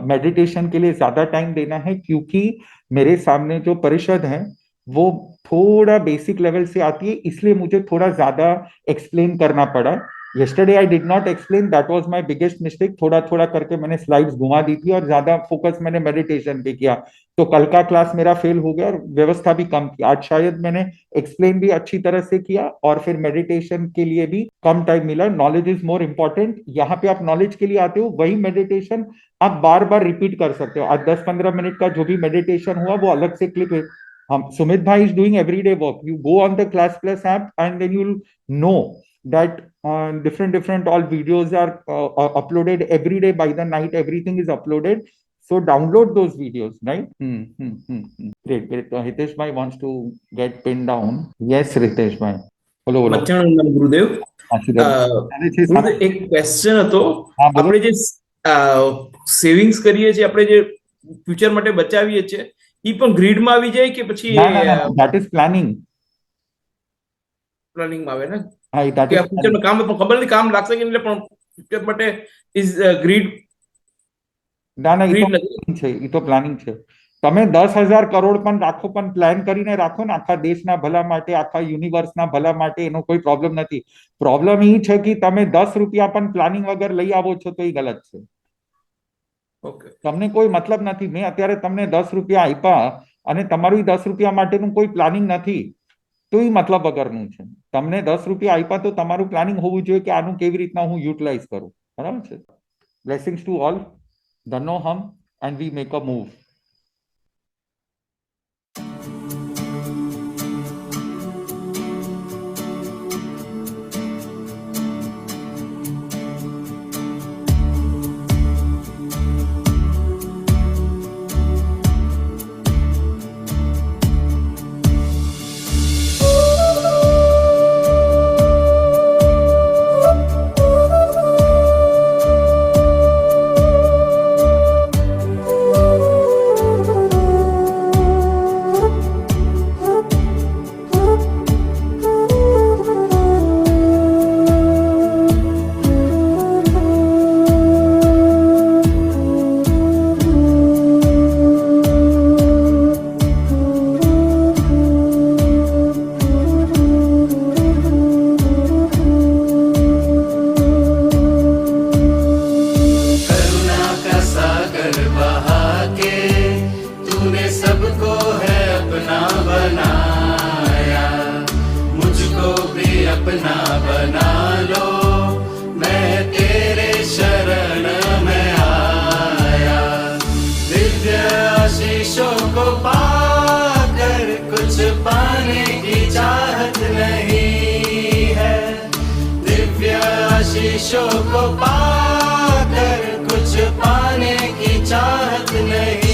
meditation के लिए ज्यादा टाइम देना है, क्योंकि मेरे सामने जो परिषद है वो थोड़ा बेसिक लेवल से आती है, इसलिए मुझे थोड़ा ज्यादा एक्सप्लेन करना पड़ा। yesterday I did not explain, that was my biggest mistake। थोड़ा थोड़ा करके मैंने स्लाइड्स घुमा दी थी और ज्यादा फोकस मैंने मेडिटेशन पे किया, तो कल का क्लास मेरा फेल हो गया और व्यवस्था भी कम की। आज शायद मैंने एक्सप्लेन भी अच्छी तरह से किया और फिर मेडिटेशन के लिए भी कम टाइम मिला। Knowledge is more important. यहाँ पे आप नॉलेज के लिए आते हो, वही मेडिटेशन आप बार बार रिपीट कर सकते हो। आज 10-15 मिनट का जो भी मेडिटेशन हुआ वो अलग से क्लिप है। हम सुमित भाई is doing everyday work. You go on the class plus app and then you will know that different all videos are uploaded every day by the night, everything is uploaded, so download those videos, right? Great. Hitesh bhai wants to get pinned down. Yes, Ritesh bhai, બોલો મચ્છાનંદ ગુરુદેવ. ગુરુદેવ, એક question હતો. આપણે જે savings કરીએ છીએ, આપણે જે future માટે બચાવીએ છીએ, એ પણ ગ્રીડમાં આવી જાય કે પછી that is planning પ્લાનિંગમાં આવે ને? હા, that is ફ્યુચરમાં કામ ખબર નહીં કામ લાગશે કે એટલે, પણ ફ્યુચર માટે ઇઝ ગ્રીડ ના એ તો પ્લાનિંગ છે। તમે 10,000 કરોડ પણ રાખો, પણ પ્લાન કરીને રાખો ને આખા દેશના ભલા માટે, આખા યુનિવર્સના ભલા માટે, એનો કોઈ પ્રોબ્લેમ નથી। પ્રોબ્લેમ એ છે કે તમે 10 રૂપિયા પણ પ્લાનિંગ વગર લઈ આવો છો તો એ ગલત છે। ઓકે, તમને કોઈ મતલબ નથી। મેં અત્યારે તમને 10 રૂપિયા આપ્યા અને તમારું 10 રૂપિયા માટેનું કોઈ પ્લાનિંગ નથી, તો એ મતલબ વગરનું છે। તમને 10 રૂપિયા આપ્યા તો તમારું પ્લાનિંગ હોવું જોઈએ કે આનું કેવી રીતના હું યુટિલાઇઝ કરું, બરાબર છે? બ્લેસિંગ્સ ટુ ઓલ, ધનો હમ, and we make a move. अपना बना लो, मैं तेरे शरण में आया। दिव्य आशीषों को पाकर कुछ पाने की चाहत नहीं है। दिव्य आशीषों को पाकर कुछ पाने की चाहत नहीं